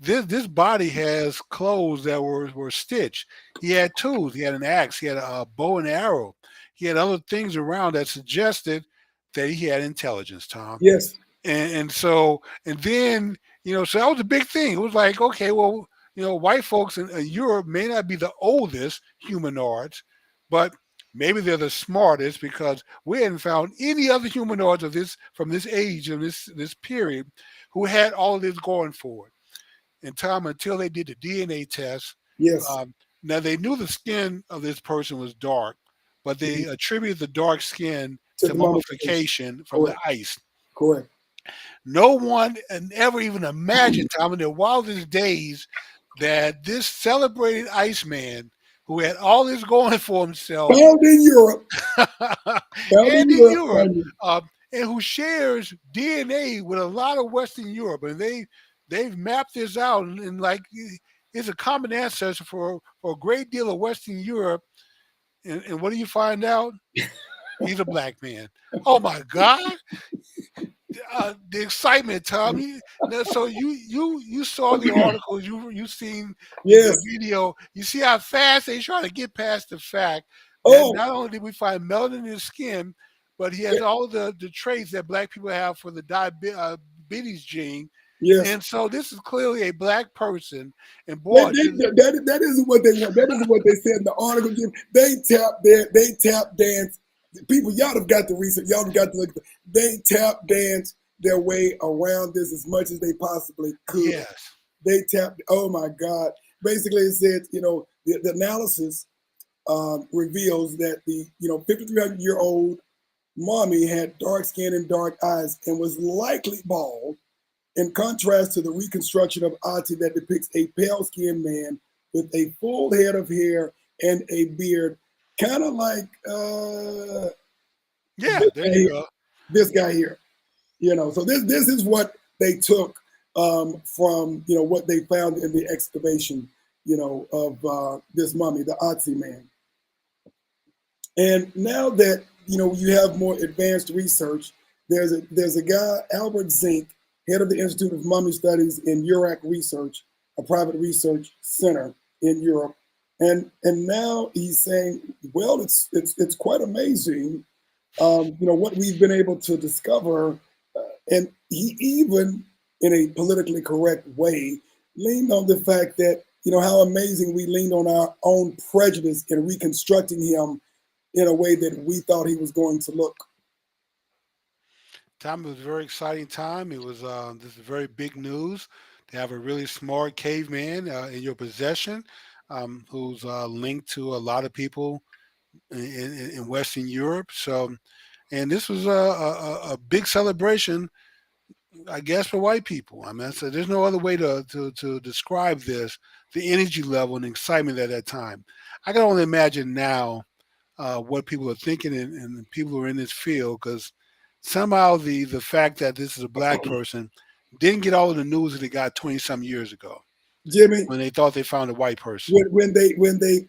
[SPEAKER 1] this body has clothes that were stitched. He had tools. He had an axe. He had a bow and arrow. He had other things around that suggested that he had intelligence, Tom.
[SPEAKER 2] Yes.
[SPEAKER 1] And then so that was a big thing. It was like, okay, well, white folks in Europe may not be the oldest humanoids, but maybe they're the smartest, because we hadn't found any other humanoids of this from this age and this period who had all of this going for it. And Tom, until they did the DNA test,
[SPEAKER 2] Yes.
[SPEAKER 1] um, now they knew the skin of this person was dark, but they
[SPEAKER 2] Mhm.
[SPEAKER 1] attributed the dark skin
[SPEAKER 2] To
[SPEAKER 1] to
[SPEAKER 2] the mummification.
[SPEAKER 1] mummification from the
[SPEAKER 2] Correct.
[SPEAKER 1] ice.
[SPEAKER 2] Correct.
[SPEAKER 1] No one ever even imagined, Tom, in their wildest days, that this celebrated Iceman, who had all this going for himself,
[SPEAKER 2] Found in Europe, found
[SPEAKER 1] and
[SPEAKER 2] in
[SPEAKER 1] in
[SPEAKER 2] Europe,
[SPEAKER 1] Europe,
[SPEAKER 2] mind you.
[SPEAKER 1] and who shares DNA with a lot of Western Europe, and they've mapped this out, and like is a common ancestor for a great deal of Western Europe. And what do you find out? He's a black man. Oh my God! The excitement, Tommy. Now, so you saw the articles, you seen the
[SPEAKER 2] Yes.
[SPEAKER 1] video. You see how fast they try to get past the fact that
[SPEAKER 2] Oh,
[SPEAKER 1] not only did we find melanin in his skin, but he has all the traits that black people have for the diabetes gene.
[SPEAKER 2] yes.
[SPEAKER 1] And so this is clearly a black person. And
[SPEAKER 2] They,
[SPEAKER 1] boy,
[SPEAKER 2] that isn't what they want. That isn't what they said in the article, Jim. They tap dance. People, y'all have got to research. Y'all have got to look. They tap dance their way around this as much as they possibly could.
[SPEAKER 1] yes,
[SPEAKER 2] They tapped. Oh my God! Basically, it said, the analysis reveals that the 5,300-year-old mommy had dark skin and dark eyes and was likely bald, in contrast to the reconstruction of Ati that depicts a pale-skinned man with a full head of hair and a beard, kind of like
[SPEAKER 1] yeah, there you go.
[SPEAKER 2] this guy here. So this is what they took from what they found in the excavation, of this mummy, the Ati man. And now that you have more advanced research, there's a guy, Albert Zink, head of the Institute of Mummy Studies in Urac Research, a private research center in Europe, and now he's saying, well, it's quite amazing, what we've been able to discover, and he even, in a politically correct way, leaned on the fact that how amazing we leaned on our own prejudice in reconstructing him in a way that we thought he was going to look.
[SPEAKER 1] Tom, it was a very exciting time. It was this is very big news to have a really smart caveman in your possession, who's linked to a lot of people in Western Europe. So, and this was a big celebration, I guess, for white people. I mean, so there's no other way to describe this, the energy level and excitement at that time. I can only imagine now what people are thinking and people who are in this field, because somehow the fact that this is a black person didn't get all of the news that it got 20 some years ago
[SPEAKER 2] Jimmy,
[SPEAKER 1] when they thought they found a white person.
[SPEAKER 2] when they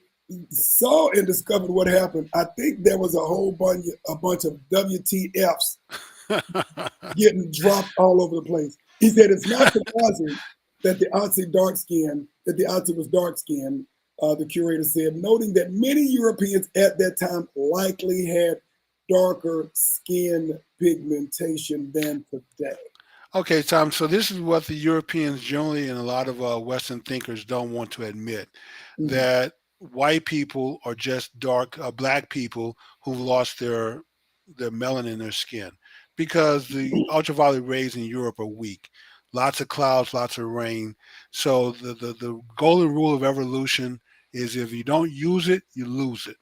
[SPEAKER 2] saw and discovered what happened, I think there was a bunch of WTFs getting dropped all over the place. He said it's not surprising that the Auntie was dark skinned, the curator said, noting that many Europeans at that time likely had darker skin pigmentation than today.
[SPEAKER 1] Okay, Tom. So this is what the Europeans generally and a lot of Western thinkers don't want to admit,
[SPEAKER 2] Mhm.
[SPEAKER 1] that white people are just black people who've lost their melanin in their skin, because the ultraviolet rays in Europe are weak. Lots of clouds, lots of rain. So the golden rule of evolution is if you don't use it, you lose it.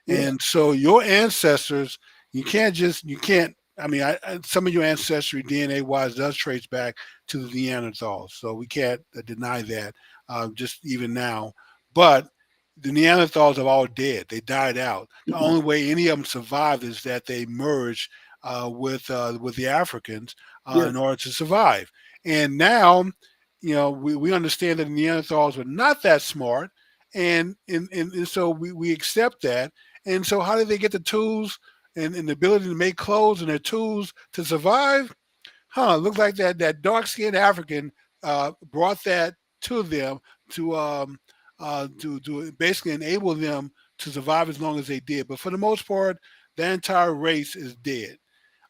[SPEAKER 2] Yeah,
[SPEAKER 1] And so your ancestors, you can't. I mean, some of your ancestry DNA wise does trace back to the Neanderthals, so we can't deny that. Just even now, but the Neanderthals are all dead. They died out. The only way any of them survived is that they merged with the Africans
[SPEAKER 2] yeah,
[SPEAKER 1] in order to survive. And now, we understand that the Neanderthals were not that smart, and so we accept that. And so, how did they get the tools and the ability to make clothes and their tools to survive? Huh? Looks like that dark skinned African brought that to them to basically enable them to survive as long as they did. But for the most part, the entire race is dead.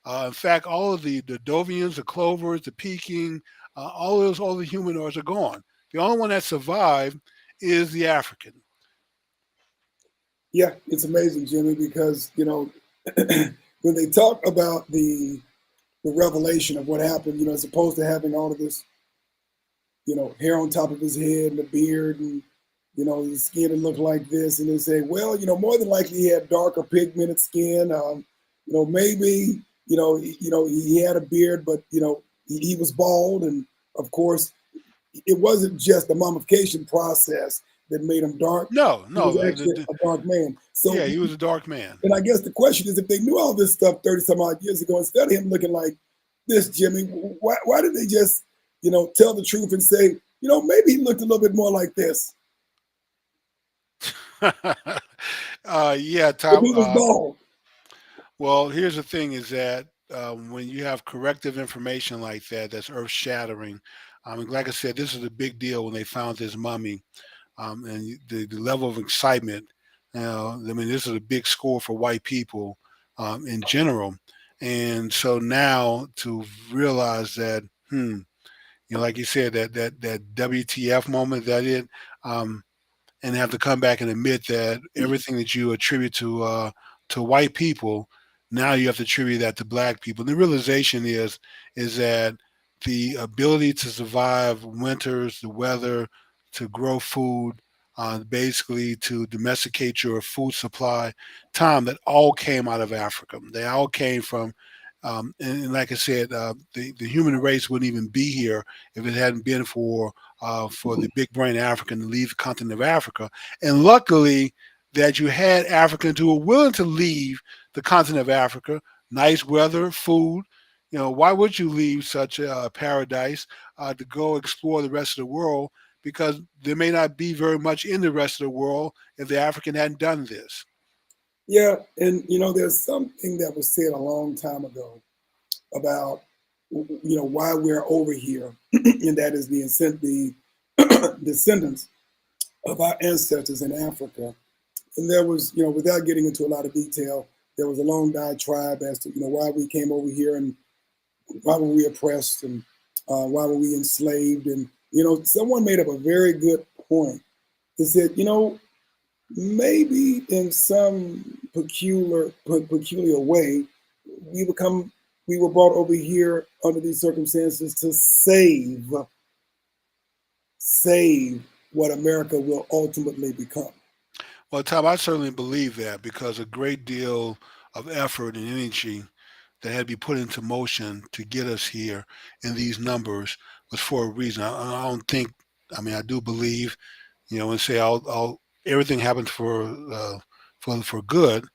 [SPEAKER 1] In fact, all of the Dovians, the Clovers, the Peking, all the humanoids are gone. The only one that survived is the African.
[SPEAKER 2] yeah. It's amazing, Jimmy, because when they talk about the revelation of what happened, as opposed to having all of this, hair on top of his head and a beard and his skin that looked like this, and they say, well, more than likely he had darker pigmented skin. Maybe he had a beard, but he was bald, and of course, it wasn't just the mummification process that made him dark.
[SPEAKER 1] No,
[SPEAKER 2] He
[SPEAKER 1] no,
[SPEAKER 2] was actually a dark man. So,
[SPEAKER 1] yeah, he was a dark man.
[SPEAKER 2] and I guess the question is, if they knew all this stuff 30 some odd years ago, instead of him looking like this, Jimmy, why did they just, tell the truth and say, maybe he looked a little bit more like this
[SPEAKER 1] Yeah,
[SPEAKER 2] if
[SPEAKER 1] Tom.
[SPEAKER 2] he was bald?
[SPEAKER 1] Well, here's the thing: is that when you have corrective information like that, that's earth-shattering. Like I said, this is a big deal when they found this mummy, and the level of excitement. I mean, this is a big score for white people in general, and so now to realize that, like you said, that WTF moment, that it. Um, and have to come back and admit that everything that you attribute to white people, now you have to attribute that to black people. And the realization is that the ability to survive winters, the weather, to grow food, basically to domesticate your food supply, Tom, that all came out of Africa. They all came from, and like I said, the human race wouldn't even be here if it hadn't been for the big brain African to leave the continent of Africa. And luckily that you had Africans who were willing to leave the continent of Africa, nice weather, food. Why would you leave such a paradise to go explore the rest of the world? Because there may not be very much in the rest of the world if the African hadn't done this.
[SPEAKER 2] Yeah, and there's something that was said a long time ago about why we're over here, and that is the descendants of our ancestors in Africa. And there was, without getting into a lot of detail, there was a long diatribe as to why we came over here and why were we oppressed and why were we enslaved. And someone made up a very good point. They said, maybe in some peculiar way, we were brought over here under these circumstances to save what America will ultimately become.
[SPEAKER 1] Well, Tom, I certainly believe that because a great deal of effort and energy that had to be put into motion to get us here in these numbers was for a reason. I don't think, I mean, I do believe, and say everything happens for good.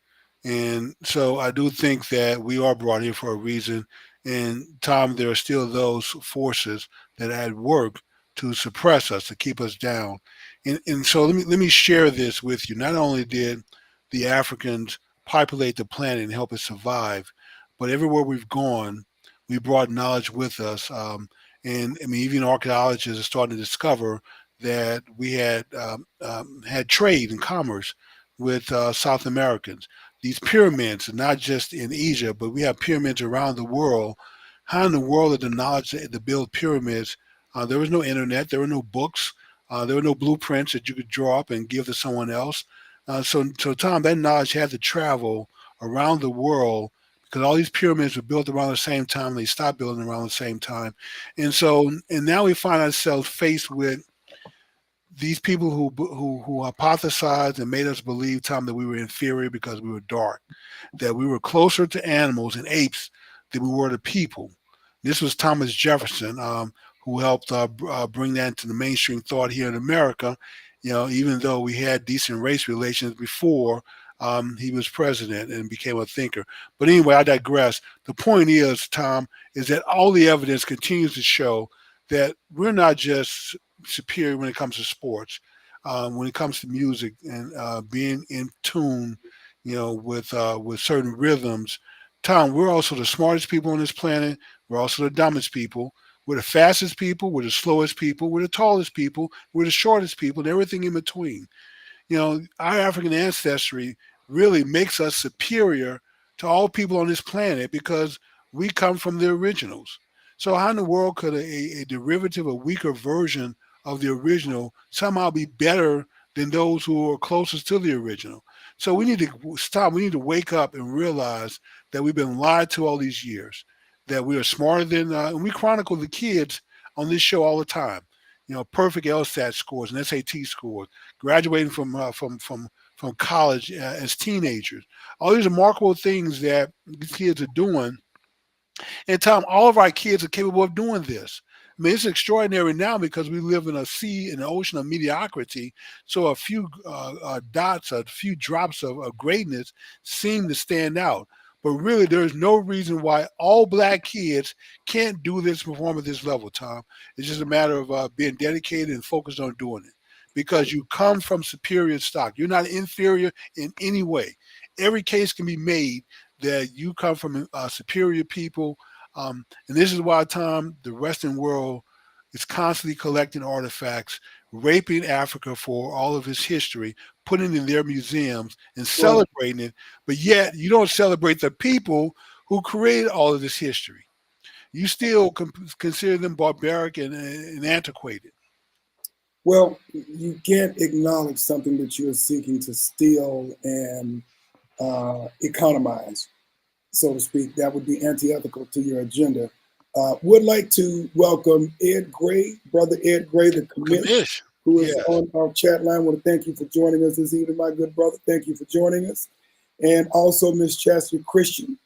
[SPEAKER 1] And so I do think that we are brought here for a reason. And Tom, there are still those forces that had work to suppress us, to keep us down. And so let me share this with you. Not only did the Africans populate the planet and help us survive, but everywhere we've gone, we brought knowledge with us. And I mean, even archaeologists are starting to discover that we had trade and commerce with South Americans. These pyramids are not just in Egypt, but we have pyramids around the world. How in the world did the knowledge to build pyramids? There was no internet, there were no books, there were no blueprints that you could draw up and give to someone else. So Tom, that knowledge had to travel around the world because all these pyramids were built around the same time. They stopped building around the same time, and now we find ourselves faced with these people who hypothesized and made us believe, Tom, that we were inferior because we were dark, that we were closer to animals and apes than we were to people. This was Thomas Jefferson, who helped bring that into the mainstream thought here in America. Even though we had decent race relations before he was president and became a thinker. But anyway, I digress. The point is, Tom, is that all the evidence continues to show that we're not just superior when it comes to sports, when it comes to music and being in tune, with certain rhythms. Tom, we're also the smartest people on this planet. We're also the dumbest people. We're the fastest people. We're the slowest people. We're the tallest people. We're the shortest people, and everything in between. Our African ancestry really makes us superior to all people on this planet because we come from the originals. So how in the world could a derivative, a weaker version of the original somehow be better than those who are closest to the original? So we need to stop. We need to wake up and realize that we've been lied to all these years, that we are smarter than, and we chronicle the kids on this show all the time. Perfect LSAT scores and SAT scores, graduating from college as teenagers. All these remarkable things that these kids are doing And Tom, all of our kids are capable of doing this. I mean, it's extraordinary now because we live in a sea, an ocean of mediocrity. So a few dots, a few drops of greatness seem to stand out. But really, there is no reason why all black kids can't do this, perform at this level, Tom. It's just a matter of being dedicated and focused on doing it because you come from superior stock. You're not inferior in any way. Every case can be made that you come from superior people, and this is why, Tom, the Western world is constantly collecting artifacts, raping Africa for all of its history, putting it in their museums and
[SPEAKER 2] Right.
[SPEAKER 1] celebrating it. But yet, you don't celebrate the people who created all of this history. You still consider them barbaric and antiquated.
[SPEAKER 2] Well, you can't acknowledge something that you're seeking to steal and economize, so to speak. That would be antithetical to your agenda. Would like to welcome Ed Gray, Brother Ed Gray, the commish,
[SPEAKER 1] Commish.
[SPEAKER 2] who is
[SPEAKER 1] Yes.
[SPEAKER 2] on our chat line. I want to thank you for joining us this evening, my good brother. Thank you for joining us. And also Miss Chastity Christian.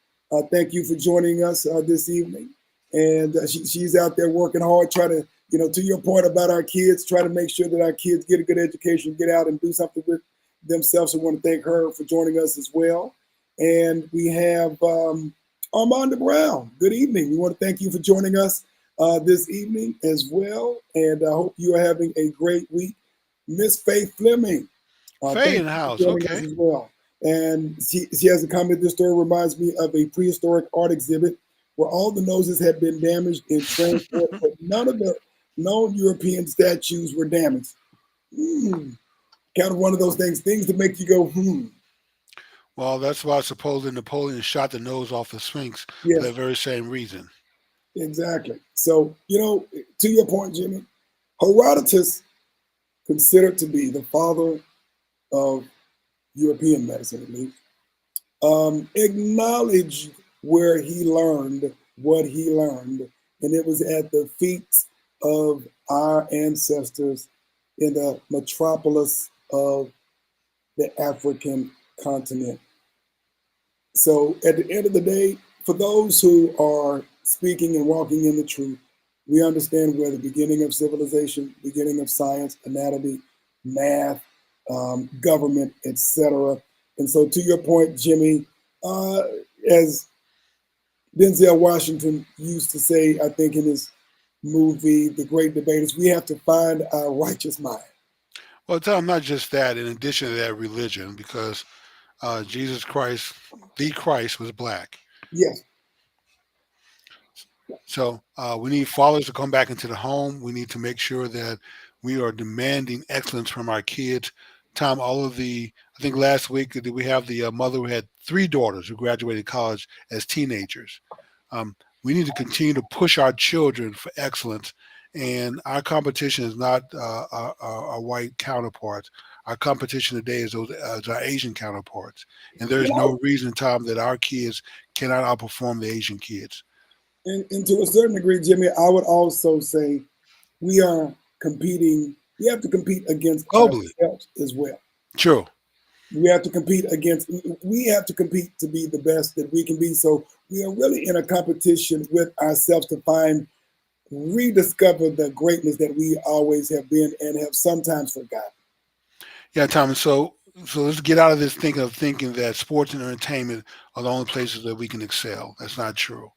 [SPEAKER 2] Thank you for joining us this evening. And she's out there working hard, trying to, to your point about our kids, try to make sure that our kids get a good education, get out and do something with themselves. So we want to thank her for joining us as well. And we have Armanda Brown. Good evening. We want to thank you for joining us this evening as well. And I hope you are having a great week. Miss Faith Fleming.
[SPEAKER 1] Faye
[SPEAKER 2] Thank
[SPEAKER 1] in the
[SPEAKER 2] you
[SPEAKER 1] house.
[SPEAKER 2] for joining us
[SPEAKER 1] Okay.
[SPEAKER 2] as well. And she has a comment. This story reminds me of a prehistoric art exhibit where all the noses had been damaged in transport, but none of the known European statues were damaged. Hmm. Kind of one of those things to make you go, hmm.
[SPEAKER 1] Well, that's why supposedly Napoleon shot the nose off the Sphinx for that
[SPEAKER 2] Yes,
[SPEAKER 1] very same reason.
[SPEAKER 2] exactly. So, to your point, Jimmy, Herodotus, considered to be the father of European medicine, at least, acknowledged where he learned what he learned, and it was at the feet of our ancestors in the metropolis of the African continent. So, at the end of the day, for those who are speaking and walking in the truth, we understand where the beginning of civilization, beginning of science, anatomy, math, government, etc. And so, to your point, Jimmy, uh, as Denzel Washington used to say, I think in his movie, The Great Debaters, we have to find our righteous mind.
[SPEAKER 1] Well, Tom, not just that. In addition to that, religion, because Jesus Christ, the Christ, was black.
[SPEAKER 2] Yes,
[SPEAKER 1] So we need fathers to come back into the home. We need to make sure that we are demanding excellence from our kids. Tom, I think last week did we have the mother who had three daughters who graduated college as teenagers. Um, we need to continue to push our children for excellence. And our competition is not our white counterparts. Our competition today is our Asian counterparts. And there
[SPEAKER 2] you
[SPEAKER 1] is
[SPEAKER 2] know,
[SPEAKER 1] no reason, Tom, that our kids cannot outperform the Asian kids
[SPEAKER 2] and to a certain degree, Jimmy, I would also say we are competing. We have to compete against
[SPEAKER 1] globally.
[SPEAKER 2] ourselves as well.
[SPEAKER 1] True.
[SPEAKER 2] We have to compete against. We have to compete to be the best that we can be. So we are really in a competition with ourselves to rediscover the greatness that we always have been and have sometimes forgotten.
[SPEAKER 1] Yeah, Tom. So let's get out of this thinking that sports and entertainment are the only places that we can excel. That's not true.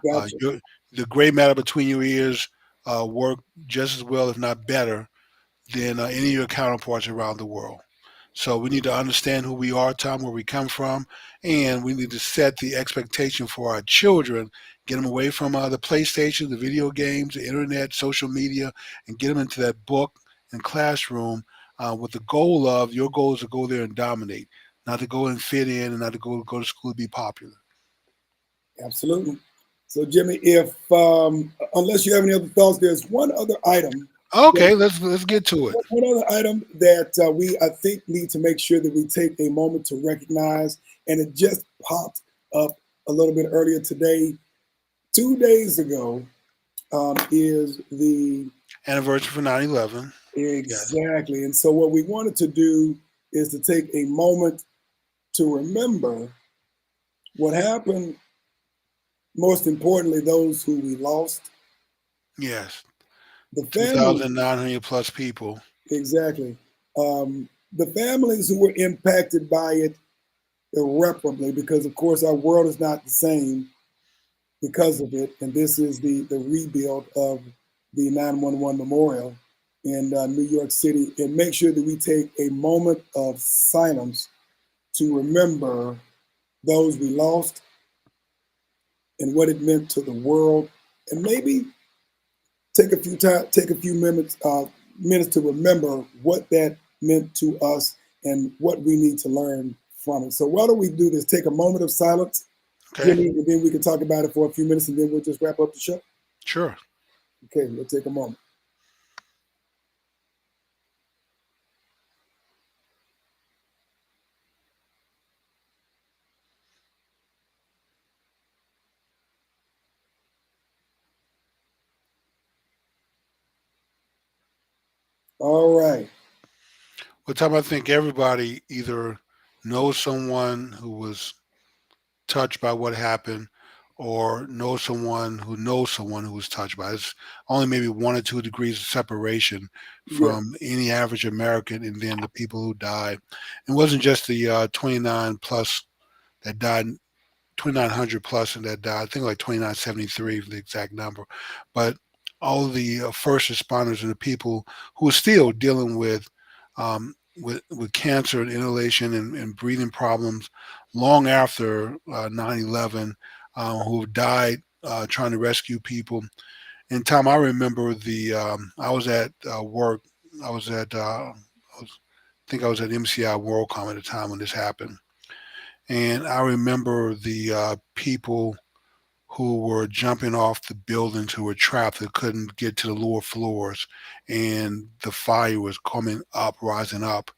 [SPEAKER 2] Gotcha.
[SPEAKER 1] The gray matter between your ears work just as well, if not better, than any of your counterparts around the world. So we need to understand who we are, Tom, where we come from, and we need to set the expectation for our children, get them away from the PlayStation, the video games, the internet, social media, and get them into that book and classroom with the goal of your goal is to go there and dominate, not to go and fit in and not to go to school to be popular.
[SPEAKER 2] Absolutely. So, Jimmy, if unless you have any other thoughts, there's one other item.
[SPEAKER 1] Okay, let's get to it.
[SPEAKER 2] One other item that we, I think, need to make sure that we take a moment to recognize, and it just popped up a little bit earlier today. 2 days ago is the
[SPEAKER 1] Anniversary for 9/11. Yes.
[SPEAKER 2] exactly, and so what we wanted to do is to take a moment to remember what happened most importantly, those who we lost,
[SPEAKER 1] Yes,
[SPEAKER 2] the families,
[SPEAKER 1] 2,900 plus people.
[SPEAKER 2] exactly, the families who were impacted by it irreparably, because of course our world is not the same because of it. And this is the rebuild of the 911 memorial in New York City. And make sure that we take a moment of silence to remember those we lost and what it meant to the world, and maybe take a few minutes to remember what that meant to us and what we need to learn from it. So why don't we do this? Take a moment of silence,
[SPEAKER 1] Okay,
[SPEAKER 2] Jimmy, and then we can talk about it for a few minutes, and then we'll just wrap up the show.
[SPEAKER 1] sure.
[SPEAKER 2] Okay, we'll take a moment. All right.
[SPEAKER 1] Well, Tom, I think everybody either knows someone who was touched by what happened or knows someone who was touched by it. It's only maybe 1 or 2 degrees of separation
[SPEAKER 2] Yeah.
[SPEAKER 1] from any average American and then the people who died. It wasn't just the 29 plus that died, 2,900 plus and that died. I think like 2,973 for the exact number. But all of the first responders and the people who are still dealing with cancer and inhalation and breathing problems long after 9/11, who have died trying to rescue people. And Tom, I remember I was at work. I was at I think I was at MCI WorldCom at the time when this happened, and I remember the people who were jumping off the buildings who were trapped that couldn't get to the lower floors, and the fire was coming up, rising up,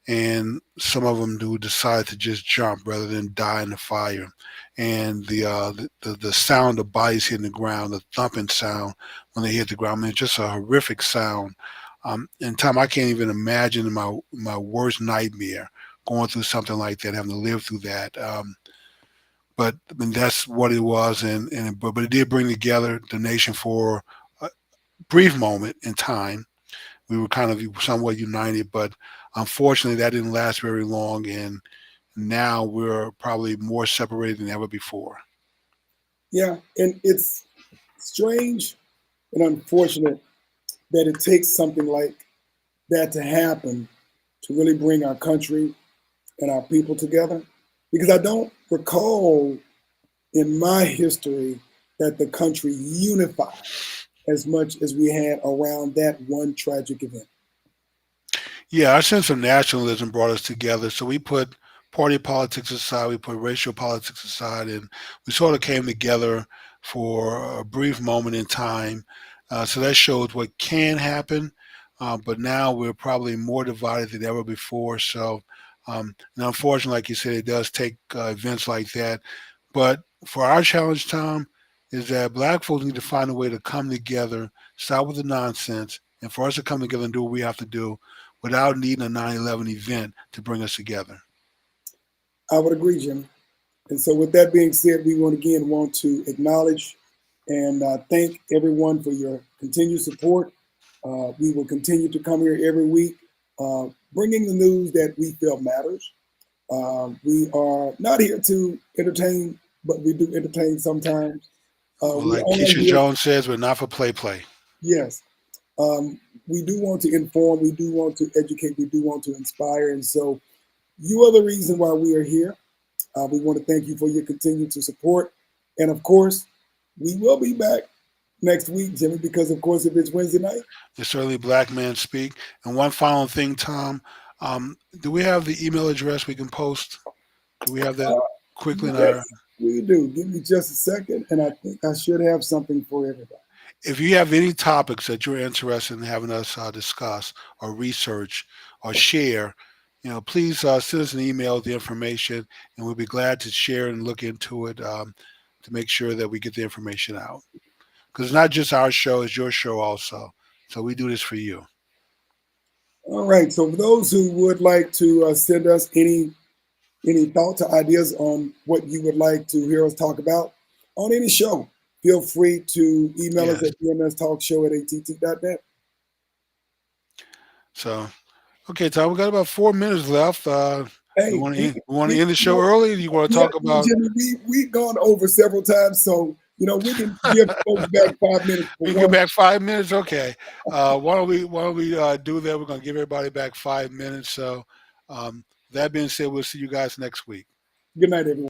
[SPEAKER 1] and some of them do decide to just jump rather than die in the fire. And the sound of bodies hitting the ground, the thumping sound when they hit the ground, I mean, it's just a horrific sound. And Tom, I can't even imagine in my worst nightmare going through something like that, having to live through that. But I mean, that's what it was, but it did bring together the nation for a brief moment in time. We were kind of somewhat united, but unfortunately, that didn't last very long, and now we're probably more separated than ever before.
[SPEAKER 2] Yeah. And it's strange and unfortunate that it takes something like that to happen to really bring our country and our people together. Because I don't recall in my history that the country unified as much as we had around that one tragic event.
[SPEAKER 1] Yeah, our sense of nationalism brought us together. So we put party politics aside, we put racial politics aside, and we sort of came together for a brief moment in time. So that shows what can happen. But now we're probably more divided than ever before. So, and unfortunately, like you said, it does take events like that. But for our challenge, Tom, is that black folks need to find a way to come together, stop with the nonsense, and for us to come together and do what we have to do without needing a 9/11 event to bring us together.
[SPEAKER 2] I would agree, Jim. And so, with that being said, we want to acknowledge and thank everyone for your continued support. We will continue to come here every week, bringing the news that we feel matters. We are not here to entertain, but we do entertain sometimes.
[SPEAKER 1] Well,
[SPEAKER 2] We
[SPEAKER 1] like
[SPEAKER 2] are
[SPEAKER 1] Keisha
[SPEAKER 2] here,
[SPEAKER 1] Jones says, we're not for play play.
[SPEAKER 2] yes. We do want to inform, we do want to educate, we do want to inspire. And so, you are the reason why we are here. We want to thank you for your continued support. And of course, we will be back next week, Jimmy, because of course, if it's Wednesday night,
[SPEAKER 1] It's certainly black men speak. And one final thing, Tom, do we have the email address we can post? Do we have that
[SPEAKER 2] uh,
[SPEAKER 1] quickly in our?
[SPEAKER 2] yes, we do. Give me just a second, and I think I should have something for everybody.
[SPEAKER 1] If you have any topics that you're interested in having us discuss or research or share, please send us an email with the information, and we'll be glad to share and look into it to make sure that we get the information out. Because it's not just our show; it's your show also. So we do this for you.
[SPEAKER 2] All right. So, for those who would like to send us any thoughts or ideas on what you would like to hear us talk about, on any show, feel free to email us
[SPEAKER 1] Yes.
[SPEAKER 2] at dmstalkshow@att.net.
[SPEAKER 1] So, okay, Tom, we got about 4 minutes left.
[SPEAKER 2] Hey,
[SPEAKER 1] You want to
[SPEAKER 2] we
[SPEAKER 1] end the show early? Or you want to
[SPEAKER 2] yeah,
[SPEAKER 1] talk about?
[SPEAKER 2] Jimmy, we've gone over several times, so we can give folks back 5 minutes for
[SPEAKER 1] We
[SPEAKER 2] one.
[SPEAKER 1] get back 5 minutes. Okay. Why don't we do that? We're going to give everybody back 5 minutes. So, that being said, we'll see you guys next week.
[SPEAKER 2] Good night, everyone.